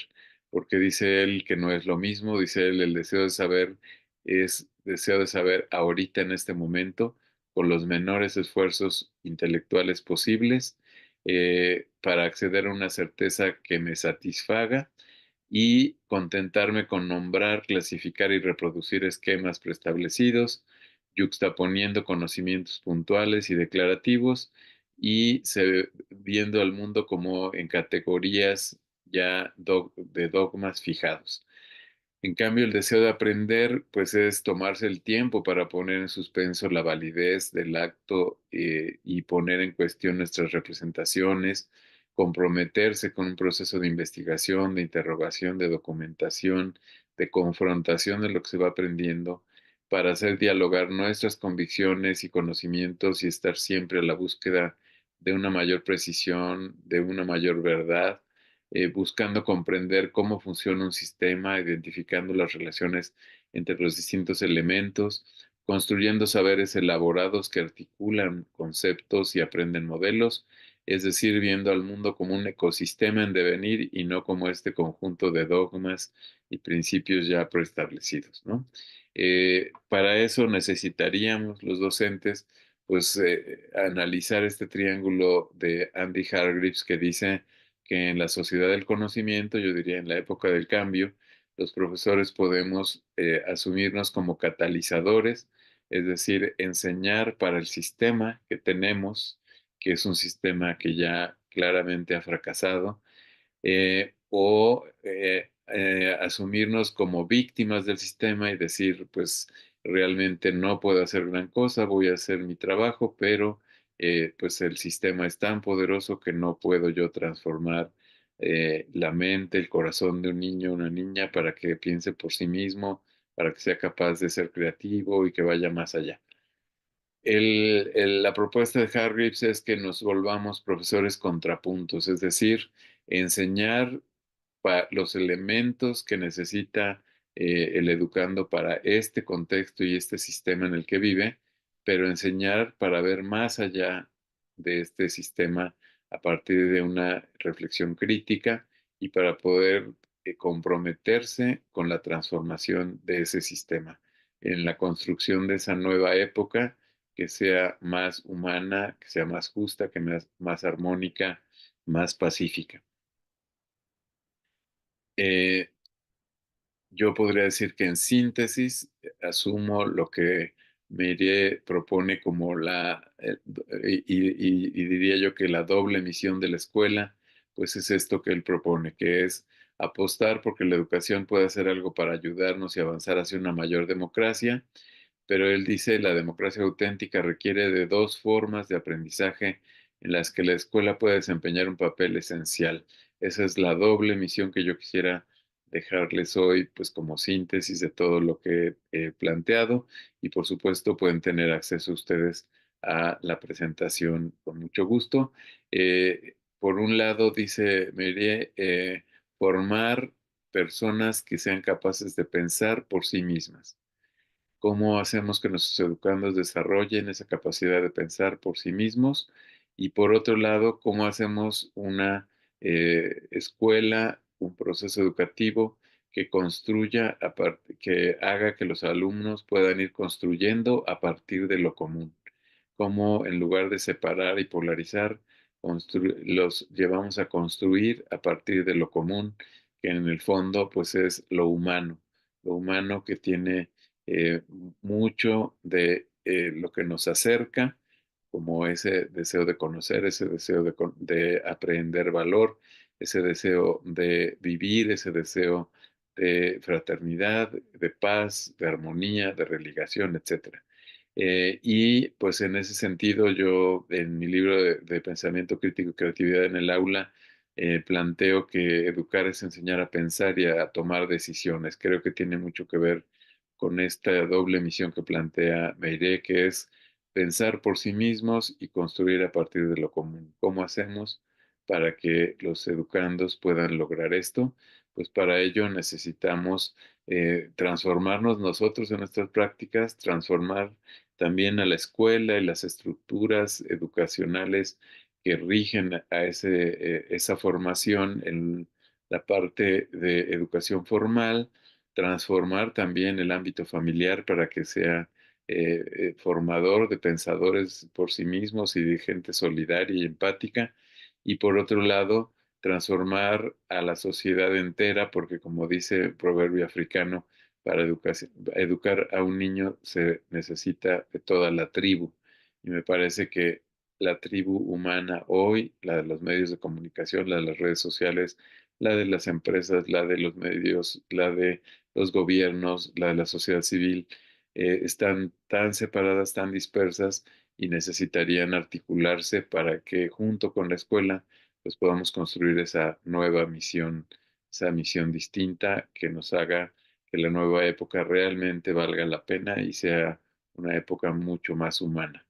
Porque dice él que no es lo mismo, dice él, el deseo de saber es deseo de saber ahorita en este momento, con los menores esfuerzos intelectuales posibles, para acceder a una certeza que me satisfaga y contentarme con nombrar, clasificar y reproducir esquemas preestablecidos, yuxtaponiendo conocimientos puntuales y declarativos y viendo al mundo como en categorías ya de dogmas fijados. En cambio, el deseo de aprender, pues es tomarse el tiempo para poner en suspenso la validez del acto y poner en cuestión nuestras representaciones, comprometerse con un proceso de investigación, de interrogación, de documentación, de confrontación de lo que se va aprendiendo, para hacer dialogar nuestras convicciones y conocimientos y estar siempre a la búsqueda de una mayor precisión, de una mayor verdad, buscando comprender cómo funciona un sistema, identificando las relaciones entre los distintos elementos, construyendo saberes elaborados que articulan conceptos y aprenden modelos, es decir, viendo al mundo como un ecosistema en devenir y no como este conjunto de dogmas y principios ya preestablecidos, ¿no? Para eso necesitaríamos los docentes, pues, analizar este triángulo de Andy Hargreaves que dice que en la sociedad del conocimiento, yo diría en la época del cambio, los profesores podemos asumirnos como catalizadores, es decir, enseñar para el sistema que tenemos, que es un sistema que ya claramente ha fracasado, asumirnos como víctimas del sistema y decir, pues realmente no puedo hacer gran cosa, voy a hacer mi trabajo, pero pues el sistema es tan poderoso que no puedo yo transformar la mente, el corazón de un niño o una niña para que piense por sí mismo, para que sea capaz de ser creativo y que vaya más allá. La propuesta de Hargreaves es que nos volvamos profesores contrapuntos, es decir, enseñar los elementos que necesita el educando para este contexto y este sistema en el que vive, pero enseñar para ver más allá de este sistema a partir de una reflexión crítica y para poder comprometerse con la transformación de ese sistema, en la construcción de esa nueva época que sea más humana, que sea más justa, que más armónica, más pacífica. Eh, yo podría decir que en síntesis asumo lo que Meirier propone como y diría yo que la doble misión de la escuela, pues es esto que él propone, que es apostar porque la educación puede hacer algo para ayudarnos y avanzar hacia una mayor democracia, pero él dice la democracia auténtica requiere de dos formas de aprendizaje en las que la escuela puede desempeñar un papel esencial. Esa es la doble misión que yo quisiera dejarles hoy, pues como síntesis de todo lo que he planteado y por supuesto pueden tener acceso ustedes a la presentación con mucho gusto. Por un lado, dice Merie, formar personas que sean capaces de pensar por sí mismas. ¿Cómo hacemos que nuestros educandos desarrollen esa capacidad de pensar por sí mismos? Y por otro lado, ¿cómo hacemos una escuela, un proceso educativo que construya, que haga que los alumnos puedan ir construyendo a partir de lo común? Cómo en lugar de separar y polarizar, los llevamos a construir a partir de lo común, que en el fondo pues es lo humano que tiene eh, mucho de lo que nos acerca, como ese deseo de conocer, ese deseo de aprender valor, ese deseo de vivir, ese deseo de fraternidad, de paz, de armonía, de religación, etcétera. Y pues en ese sentido yo en mi libro de Pensamiento Crítico y Creatividad en el Aula planteo que educar es enseñar a pensar y a tomar decisiones. Creo que tiene mucho que ver con esta doble misión que plantea Meiré, que es pensar por sí mismos y construir a partir de lo común. ¿Cómo hacemos para que los educandos puedan lograr esto? Pues para ello necesitamos transformarnos nosotros en nuestras prácticas, transformar también a la escuela y las estructuras educacionales que rigen a esa formación en la parte de educación formal, transformar también el ámbito familiar para que sea formador de pensadores por sí mismos y de gente solidaria y empática. Y por otro lado, transformar a la sociedad entera, porque como dice el proverbio africano, para educar a un niño se necesita de toda la tribu. Y me parece que la tribu humana hoy, la de los medios de comunicación, la de las redes sociales, la de las empresas, la de los medios, la de los gobiernos, la de la sociedad civil, están tan separadas, tan dispersas y necesitarían articularse para que junto con la escuela pues podamos construir esa nueva misión, esa misión distinta que nos haga que la nueva época realmente valga la pena y sea una época mucho más humana.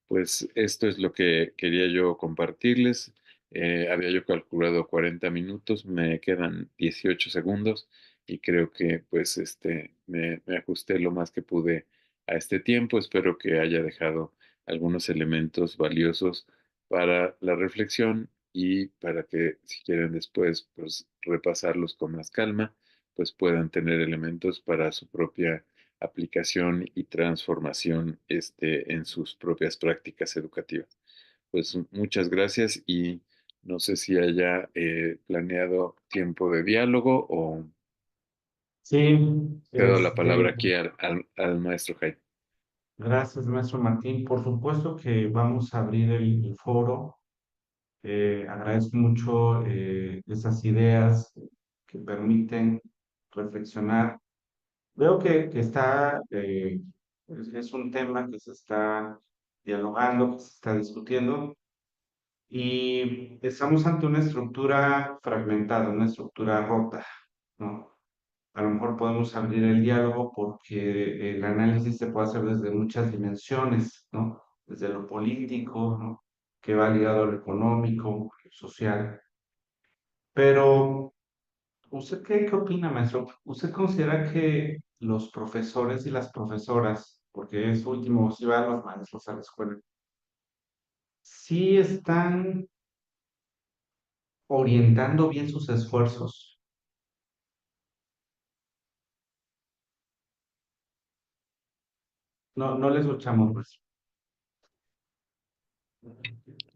Pues esto es lo que quería yo compartirles. Había yo calculado 40 minutos, me quedan 18 segundos y creo que pues me ajusté lo más que pude a este tiempo. Espero que haya dejado algunos elementos valiosos para la reflexión y para que si quieren después pues repasarlos con más calma, pues puedan tener elementos para su propia aplicación y transformación en sus propias prácticas educativas. Pues muchas gracias y no sé si haya planeado tiempo de diálogo o
Sí,
cedo la palabra aquí al maestro Jaime.
gracias, maestro Martín. Por supuesto que vamos a abrir el foro. Agradezco mucho esas ideas que permiten reflexionar. Veo que es un tema que se está dialogando, que se está discutiendo y estamos ante una estructura fragmentada, una estructura rota, ¿no? A lo mejor podemos abrir el diálogo porque el análisis se puede hacer desde muchas dimensiones, ¿no? Desde lo político, ¿no? Que va ligado a lo económico, lo social. Pero, ¿usted qué opina, maestro? ¿Usted considera que los profesores y las profesoras, porque es último, si van los maestros a la escuela, sí están orientando bien sus esfuerzos? No, no les escuchamos, maestro.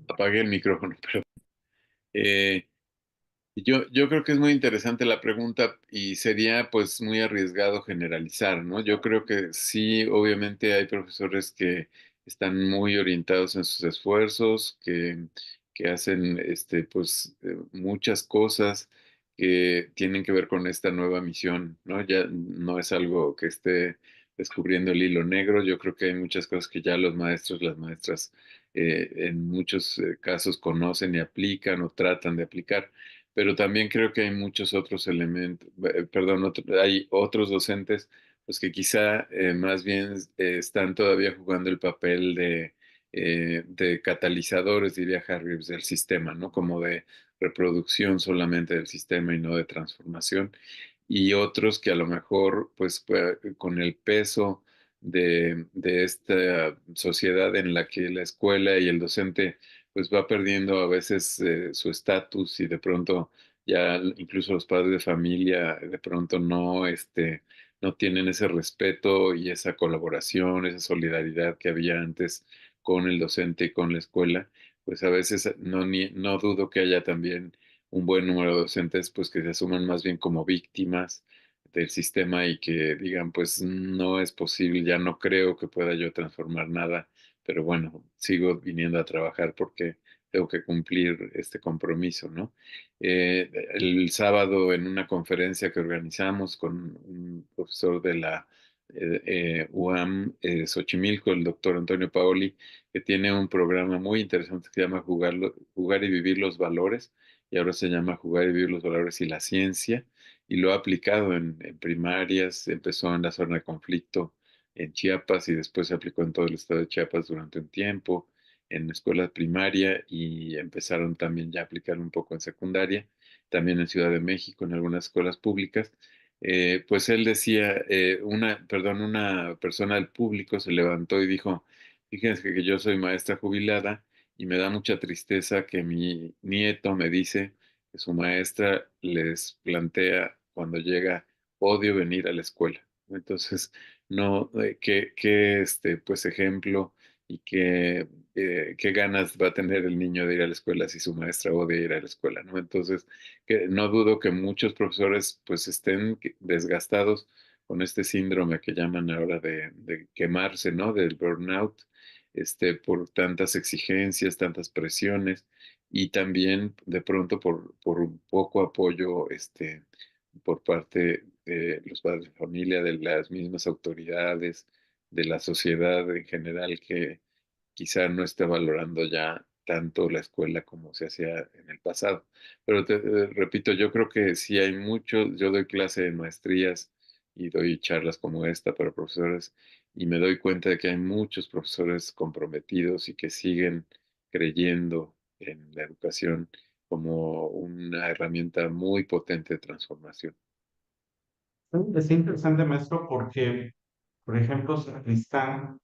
Apagué el micrófono, pero eh, yo creo que es muy interesante la pregunta y sería pues muy arriesgado generalizar, ¿no? Yo creo que sí, obviamente hay profesores que están muy orientados en sus esfuerzos, que hacen pues muchas cosas que tienen que ver con esta nueva misión, ¿no? Ya no es algo que esté descubriendo el hilo negro, yo creo que hay muchas cosas que ya los maestros, las maestras en muchos casos conocen y aplican o tratan de aplicar, pero también creo que hay muchos otros elementos, perdón, hay otros docentes pues que quizá más bien están todavía jugando el papel de catalizadores, diría Harry, del sistema, ¿no? Como de reproducción solamente del sistema y no de transformación. Y otros que a lo mejor, pues, con el peso de esta sociedad en la que la escuela y el docente pues va perdiendo a veces su estatus y de pronto ya incluso los padres de familia de pronto no tienen ese respeto y esa colaboración, esa solidaridad que había antes con el docente y con la escuela, pues a veces no dudo que haya también un buen número de docentes pues que se asuman más bien como víctimas del sistema y que digan pues no es posible, ya no creo que pueda yo transformar nada, pero bueno, sigo viniendo a trabajar porque tengo que cumplir este compromiso, ¿no? El sábado en una conferencia que organizamos con un profesor de la UAM Xochimilco, el doctor Antonio Paoli, que tiene un programa muy interesante que se llama Jugar y Vivir los Valores, y ahora se llama Jugar y Vivir los Valores y la Ciencia, y lo ha aplicado en primarias, empezó en la zona de conflicto en Chiapas y después se aplicó en todo el estado de Chiapas durante un tiempo en escuela primaria y empezaron también ya a aplicar un poco en secundaria, también en Ciudad de México, en algunas escuelas públicas. Pues él decía, una persona del público se levantó y dijo, fíjense que yo soy maestra jubilada y me da mucha tristeza que mi nieto me dice que su maestra les plantea cuando llega, odio venir a la escuela. Entonces, no, pues ejemplo y que qué ganas va a tener el niño de ir a la escuela si su maestra odia ir a la escuela, ¿no? Entonces, que no dudo que muchos profesores pues estén desgastados con este síndrome que llaman ahora de quemarse, ¿no? Del burnout, por tantas exigencias, tantas presiones y también de pronto por un poco apoyo, por parte de los padres de familia, de las mismas autoridades, de la sociedad en general que quizá no esté valorando ya tanto la escuela como se hacía en el pasado. Pero te repito, yo creo que sí hay mucho, yo doy clase de maestrías y doy charlas como esta para profesores y me doy cuenta de que hay muchos profesores comprometidos y que siguen creyendo en la educación como una herramienta muy potente de transformación.
Es interesante, maestro, porque, por ejemplo, Sacristán,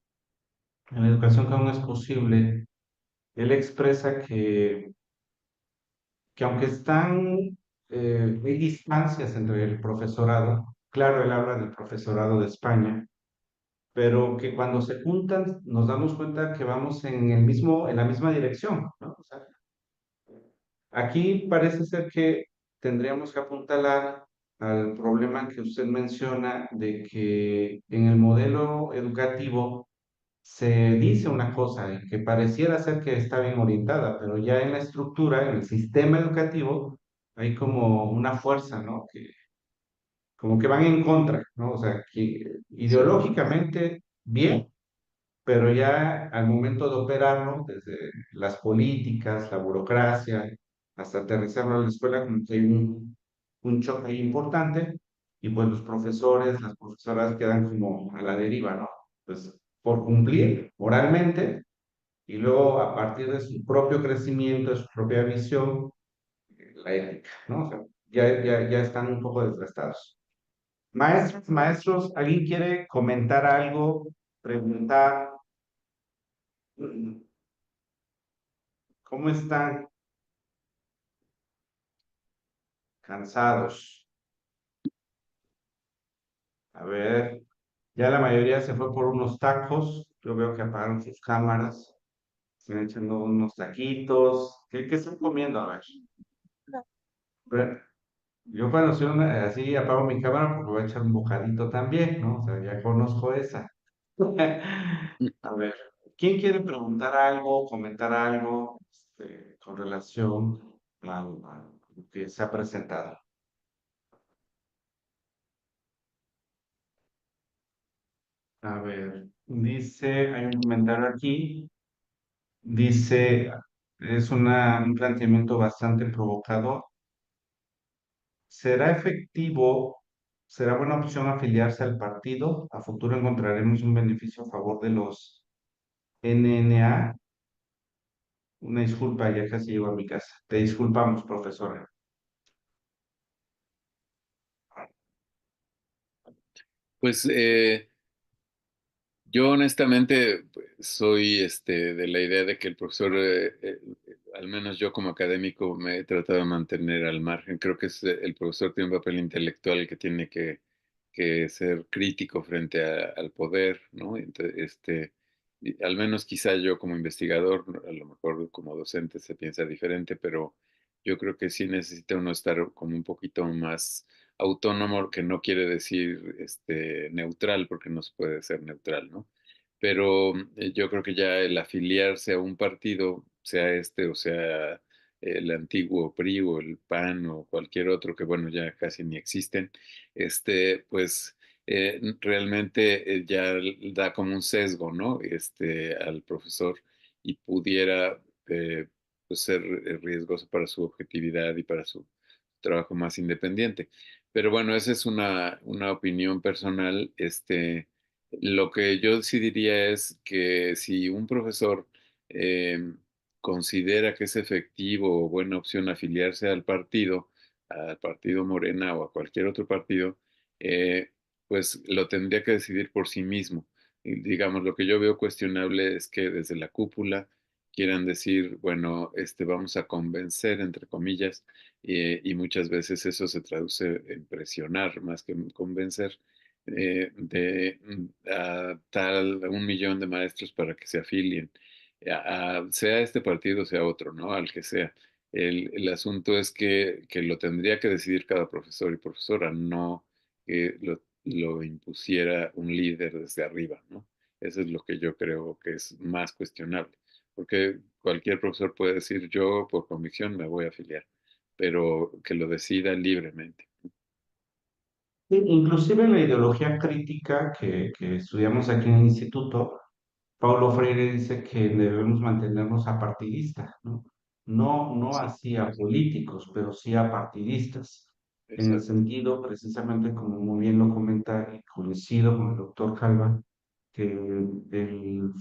en la educación que aún es posible, él expresa que aunque hay distancias entre el profesorado, claro, él habla del profesorado de España, pero que cuando se juntan nos damos cuenta que vamos en la misma dirección, ¿no? O sea, aquí parece ser que tendríamos que apuntalar al problema que usted menciona de que en el modelo educativo se dice una cosa y que pareciera ser que está bien orientada, pero ya en la estructura, en el sistema educativo, hay como una fuerza, ¿no? Que como que van en contra, ¿no? O sea, que
Sí.
ideológicamente bien, pero ya al momento de operarlo, desde las políticas, la burocracia, hasta aterrizarlo a la escuela, como que hay un choque ahí importante, y pues los profesores, las profesoras quedan como a la deriva, ¿no? Pues por cumplir moralmente, y luego a partir de su propio crecimiento, de su propia visión, la ética, ¿no? O sea, ya están un poco desgastados. Maestros, maestros, ¿alguien quiere comentar algo, preguntar? ¿Cómo están? Cansados. A ver, ya la mayoría se fue por unos tacos. Yo veo que apagaron sus cámaras. Están echando unos taquitos. ¿Qué están comiendo? A ver. Pero yo cuando soy así apago mi cámara porque voy a echar un bocadito también, ¿no? O sea, ya conozco esa. A ver, ¿quién quiere preguntar algo, comentar algo con relación a lo que se ha presentado? A ver, dice, hay un comentario aquí. Dice, es un planteamiento bastante provocador. ¿Será efectivo, será buena opción afiliarse al partido? A futuro encontraremos un beneficio a favor de los NNA. Una disculpa, ya casi llego a mi casa. Te disculpamos, profesora.
Pues yo honestamente pues, soy de la idea de que el profesor, al menos yo como académico, me he tratado de mantener al margen. Creo que el profesor tiene un papel intelectual que tiene que ser crítico frente al poder, ¿no? Y al menos quizá yo como investigador, a lo mejor como docente se piensa diferente, pero yo creo que sí necesita uno estar como un poquito más autónomo, que no quiere decir neutral, porque no se puede ser neutral, ¿no? Pero yo creo que ya el afiliarse a un partido, sea este o sea el antiguo PRI o el PAN o cualquier otro, que bueno, ya casi ni existen, pues realmente ya da como un sesgo, ¿no? Al profesor y pudiera pues ser riesgoso para su objetividad y para su trabajo más independiente. Pero bueno, esa es una opinión personal. Lo que yo sí diría es que si un profesor eh, considera que es efectivo o buena opción afiliarse al partido Morena o a cualquier otro partido, eh, pues lo tendría que decidir por sí mismo. Y digamos, lo que yo veo cuestionable es que desde la cúpula quieran decir, bueno, vamos a convencer, entre comillas, y muchas veces eso se traduce en presionar más que en convencer, a tal 1 millón de maestros para que se afilien, sea este partido, sea otro, ¿no? Al que sea. El asunto es que lo tendría que decidir cada profesor y profesora, no que lo impusiera un líder desde arriba, ¿no? Eso es lo que yo creo que es más cuestionable, porque cualquier profesor puede decir, yo por convicción me voy a afiliar, pero que lo decida libremente.
Sí, inclusive en la ideología crítica que estudiamos aquí en el instituto, Paulo Freire dice que debemos mantenernos apartidistas, ¿no? No
Sí,
así a políticos, pero sí a partidistas, en el
exacto.
sentido, precisamente como muy bien lo comenta y coincido con el doctor Calva, que el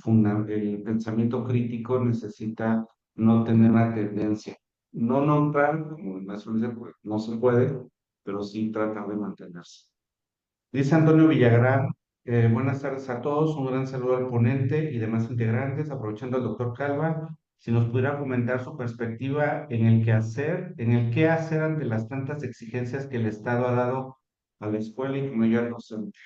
pensamiento crítico necesita no tener una tendencia, no neutral, como en la solución, pues, no se puede, pero sí tratar de mantenerse. Dice Antonio Villagrán, buenas tardes a todos, un gran saludo al ponente y demás integrantes, aprovechando al doctor Calva, si nos pudiera comentar su perspectiva en el qué hacer ante las tantas exigencias que el Estado ha dado a la escuela y como yo al docente.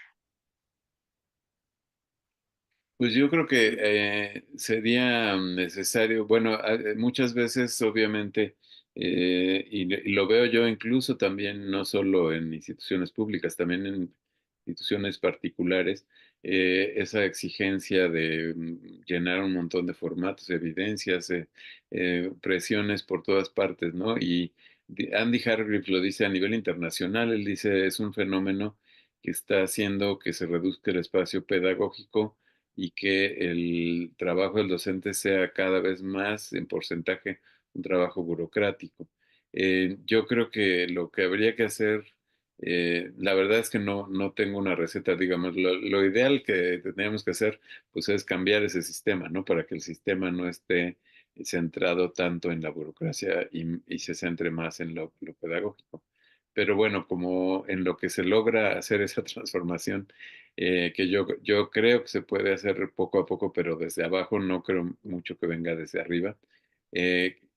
Pues yo creo que sería necesario, bueno, muchas veces obviamente, y lo veo yo incluso también, no solo en instituciones públicas, también en instituciones particulares, esa exigencia de llenar un montón de formatos, evidencias, presiones por todas partes, ¿no? Y Andy Hargreaves lo dice a nivel internacional, él dice, es un fenómeno que está haciendo que se reduzca el espacio pedagógico y que el trabajo del docente sea cada vez más en porcentaje un trabajo burocrático. Yo creo que lo que habría que hacer, la verdad es que no tengo una receta, digamos, lo ideal que tendríamos que hacer, pues es cambiar ese sistema, ¿no? Para que el sistema no esté centrado tanto en la burocracia y se centre más en lo pedagógico. Pero bueno, como en lo que se logra hacer esa transformación, que yo creo que se puede hacer poco a poco, pero desde abajo no creo mucho que venga desde arriba.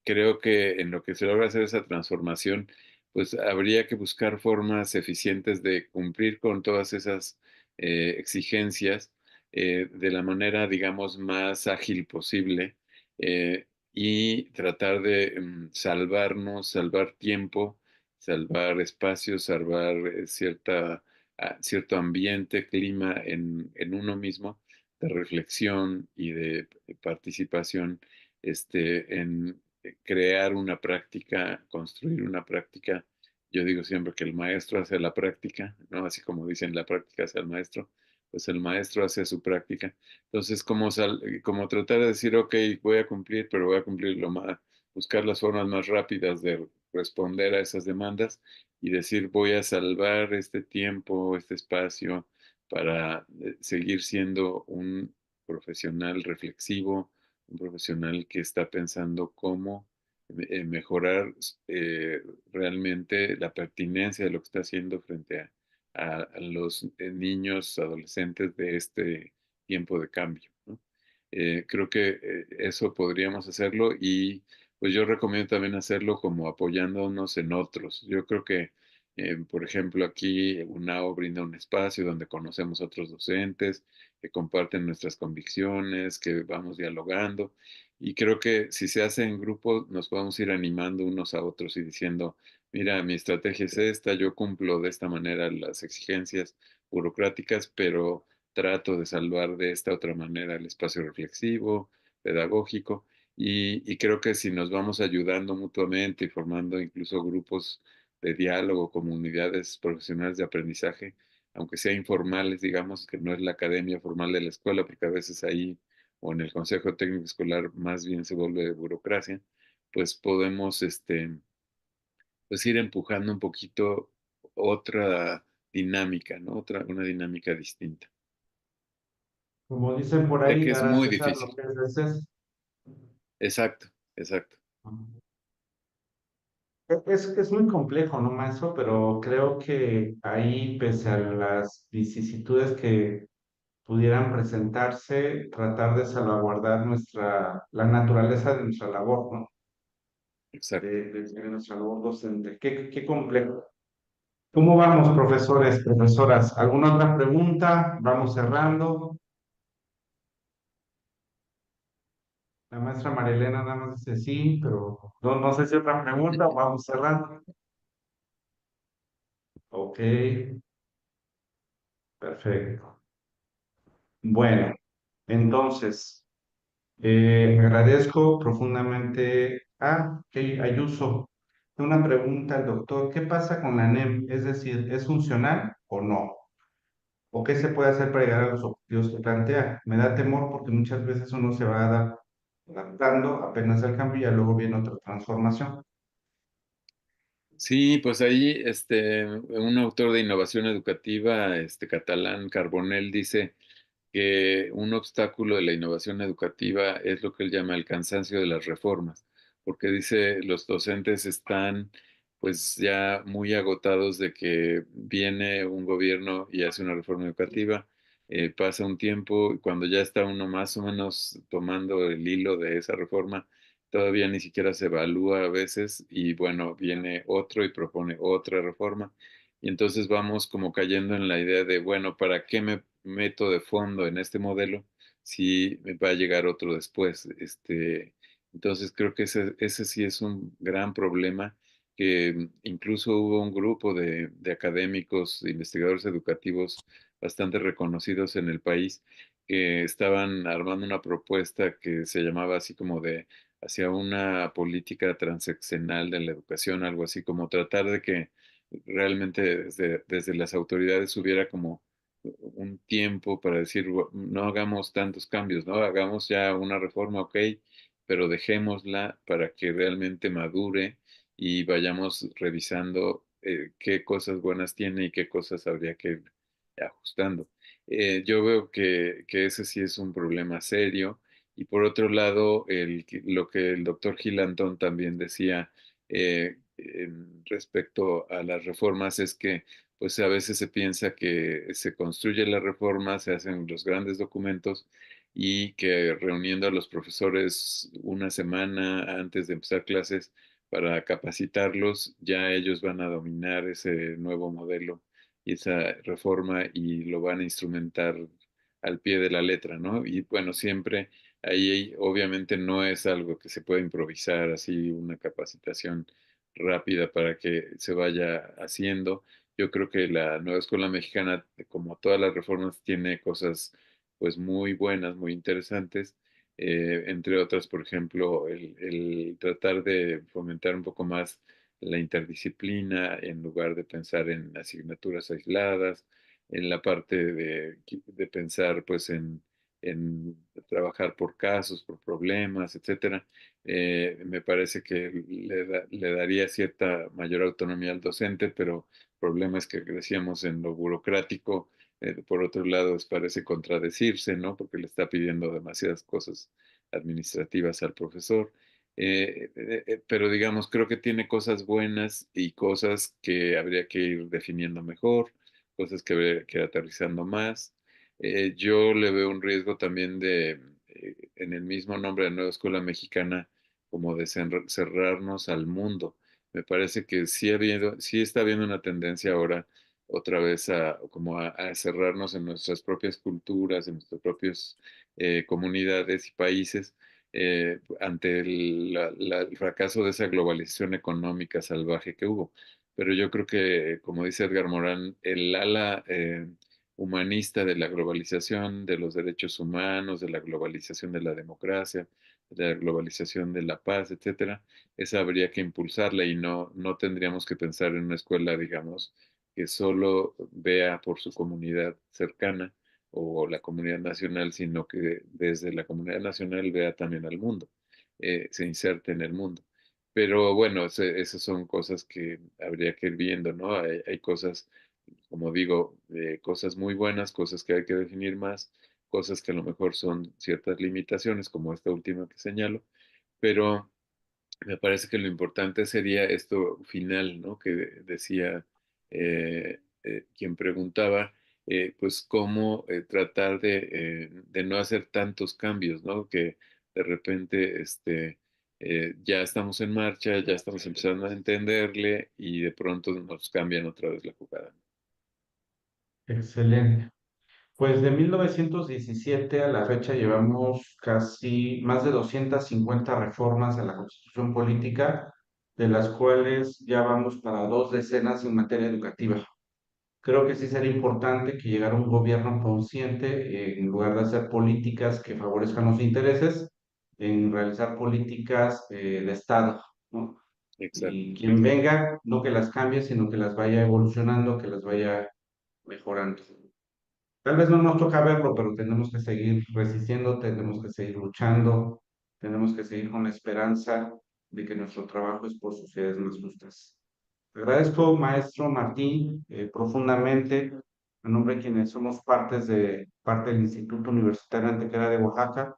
Creo que en lo que se logra hacer esa transformación, pues habría que buscar formas eficientes de cumplir con todas esas exigencias de la manera, digamos, más ágil posible y tratar de salvarnos, salvar tiempo, salvar espacios, salvar cierto ambiente, clima en uno mismo de reflexión y de participación en crear una práctica, construir una práctica. Yo digo siempre que el maestro hace la práctica, ¿no? Así como dicen, la práctica hace el maestro, pues el maestro hace su práctica. Entonces, como tratar de decir, ok, voy a cumplir, pero voy a cumplir lo más, buscar las formas más rápidas de responder a esas demandas y decir, voy a salvar este tiempo, este espacio para seguir siendo un profesional reflexivo, un profesional que está pensando cómo mejorar eh, realmente la pertinencia de lo que está haciendo frente a los niños, adolescentes de este tiempo de cambio, ¿no? Creo que eso podríamos hacerlo y pues yo recomiendo también hacerlo como apoyándonos en otros. Yo creo que, por ejemplo, aquí UNAO brinda un espacio donde conocemos a otros docentes que comparten nuestras convicciones, que vamos dialogando. Y creo que si se hace en grupo, nos podemos ir animando unos a otros y diciendo, mira, mi estrategia es esta, yo cumplo de esta manera las exigencias burocráticas, pero trato de salvar de esta otra manera el espacio reflexivo, pedagógico. Y creo que si nos vamos ayudando mutuamente y formando incluso grupos de diálogo, comunidades profesionales de aprendizaje, aunque sea informales, digamos, que no es la academia formal de la escuela, porque a veces ahí o en el consejo técnico escolar más bien se vuelve de burocracia, pues podemos pues ir empujando un poquito otra dinámica, ¿no? Una dinámica distinta.
Como dicen por
Sé
ahí,
que es
dar a
muy
César
difícil.
lo que es de César.
Exacto, exacto.
Es muy complejo, ¿no, maestro? Pero creo que ahí, pese a las vicisitudes que pudieran presentarse, tratar de salvaguardar la naturaleza de nuestra labor, ¿no?
Exacto.
De nuestra labor docente. Qué complejo. ¿Cómo vamos, profesores, profesoras? ¿Alguna otra pregunta? Vamos cerrando. La maestra Marilena nada más dice sí, pero no sé si otra pregunta o vamos cerrando. Ok, perfecto. Bueno, entonces, agradezco profundamente a Ayuso. Una pregunta al doctor, ¿qué pasa con la NEM? Es decir, ¿es funcional o no? ¿O qué se puede hacer para llegar a los objetivos que plantea? Me da temor porque muchas veces uno se va adaptando apenas al cambio y ya luego viene otra transformación.
Sí, pues ahí un autor de innovación educativa, catalán, Carbonell, dice que un obstáculo de la innovación educativa es lo que él llama el cansancio de las reformas, porque dice los docentes están pues ya muy agotados de que viene un gobierno y hace una reforma educativa, pasa un tiempo y cuando ya está uno más o menos tomando el hilo de esa reforma, todavía ni siquiera se evalúa a veces y bueno, viene otro y propone otra reforma. Y entonces vamos como cayendo en la idea de, bueno, ¿para qué me meto de fondo en este modelo si me va a llegar otro después? Entonces creo que ese sí es un gran problema que incluso hubo un grupo de académicos, de investigadores educativos bastante reconocidos en el país que estaban armando una propuesta que se llamaba así como de hacia una política transeccional de la educación, algo así como tratar de que realmente desde las autoridades hubiera como un tiempo para decir, no hagamos tantos cambios, ¿no? Hagamos ya una reforma, ok, pero dejémosla para que realmente madure y vayamos revisando qué cosas buenas tiene y qué cosas habría que ir ajustando. Yo veo que ese sí es un problema serio. Y por otro lado, lo que el doctor Gil Antón también decía respecto a las reformas es que pues a veces se piensa que se construye la reforma, se hacen los grandes documentos y que reuniendo a los profesores una semana antes de empezar clases para capacitarlos, ya ellos van a dominar ese nuevo modelo y esa reforma y lo van a instrumentar al pie de la letra, ¿no? Y bueno, siempre ahí obviamente no es algo que se pueda improvisar, así una capacitación rápida para que se vaya haciendo. Yo creo que la nueva escuela mexicana, como todas las reformas, tiene cosas pues muy buenas, muy interesantes. Entre otras, por ejemplo, el tratar de fomentar un poco más la interdisciplina en lugar de pensar en asignaturas aisladas, en la parte de pensar pues en trabajar por casos, por problemas, etcétera. Me parece que le daría cierta mayor autonomía al docente, pero el problema es que decíamos en lo burocrático, por otro lado, parece contradecirse, ¿no? Porque le está pidiendo demasiadas cosas administrativas al profesor. Pero digamos, creo que tiene cosas buenas y cosas que habría que ir definiendo mejor, cosas que habría que ir aterrizando más. Yo le veo un riesgo también en el mismo nombre de Nueva Escuela Mexicana, como de cerrarnos al mundo. Me parece que sí está habiendo una tendencia ahora otra vez a cerrarnos en nuestras propias culturas, en nuestras propias comunidades y países, ante el fracaso de esa globalización económica salvaje que hubo. Pero yo creo que, como dice Edgar Morán, el ala humanista de la globalización, de los derechos humanos, de la globalización de la democracia, de la globalización de la paz, etcétera, esa habría que impulsarla y no tendríamos que pensar en una escuela, digamos, que solo vea por su comunidad cercana o la comunidad nacional, sino que desde la comunidad nacional vea también al mundo, se inserte en el mundo. Pero bueno, esas son cosas que habría que ir viendo, ¿no? Hay cosas, como digo, cosas muy buenas, cosas que hay que definir más, cosas que a lo mejor son ciertas limitaciones, como esta última que señalo, pero me parece que lo importante sería esto final, ¿no? Que decía quien preguntaba, pues cómo tratar de no hacer tantos cambios, ¿no? Que de repente, ya estamos en marcha, ya estamos empezando a entenderle y de pronto nos cambian otra vez la jugada.
Excelente. Pues de 1917 a la fecha llevamos casi más de 250 reformas a la Constitución Política, de las cuales ya vamos para 2 decenas en materia educativa. Creo que sí sería importante que llegara un gobierno consciente, en lugar de hacer políticas que favorezcan los intereses, en realizar políticas de Estado, ¿no?
Exacto.
Y quien venga, no que las cambie, sino que las vaya evolucionando, que las vaya mejorando. Tal vez no nos toca verlo, pero tenemos que seguir resistiendo, tenemos que seguir luchando, tenemos que seguir con la esperanza de que nuestro trabajo es por sociedades más justas. Agradezco, maestro Martín, profundamente, a nombre de quienes somos parte del Instituto Universitario Antequera de Oaxaca,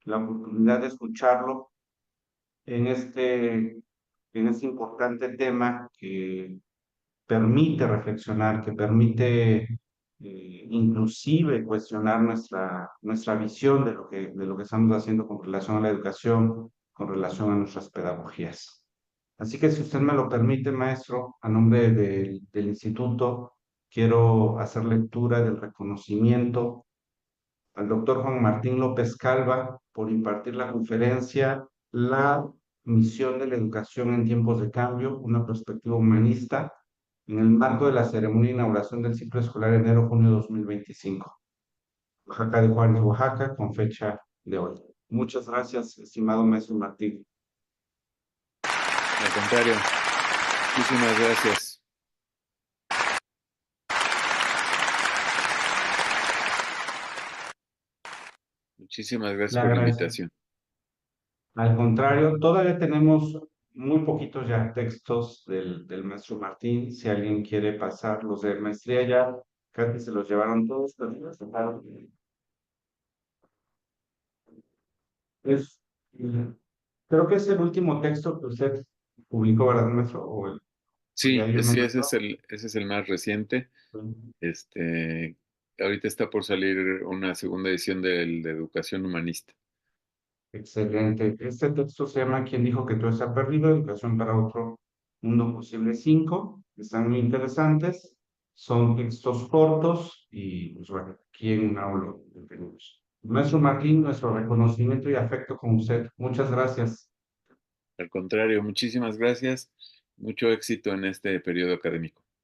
la oportunidad de escucharlo en este importante tema que permite reflexionar, que permite inclusive cuestionar nuestra visión de lo que estamos haciendo con relación a la educación, con relación a nuestras pedagogías. Así que si usted me lo permite, maestro, a nombre del instituto, quiero hacer lectura del reconocimiento al doctor Juan Martín López Calva por impartir la conferencia La misión de la educación en tiempos de cambio, una perspectiva humanista, en el marco de la ceremonia de inauguración del ciclo escolar enero-junio 2025. Oaxaca de Juárez, Oaxaca, con fecha de hoy. Muchas gracias, estimado maestro Martín.
Al contrario, muchísimas gracias. Muchísimas
Le
gracias por la
agradezco.
invitación.
Al contrario, todavía tenemos muy poquitos ya textos del maestro Martín. Si alguien quiere pasar los de maestría ya, casi se los llevaron todos, pero los dejaron. Es, creo que es el último texto que usted publicó, ¿verdad, maestro? O ya
Sí,
hay uno
sí,
nuevo.
ese es el más reciente. Este, ahorita está por salir una segunda edición de Educación Humanista.
Excelente. Este texto se llama ¿Quién dijo que todo está perdido? Educación para otro mundo posible 5. Están muy interesantes. Son textos cortos y, pues bueno, aquí en un aula lo tenemos. Maestro Martín, nuestro reconocimiento y afecto con usted. Muchas gracias.
Al contrario, muchísimas gracias. Mucho éxito en este periodo académico.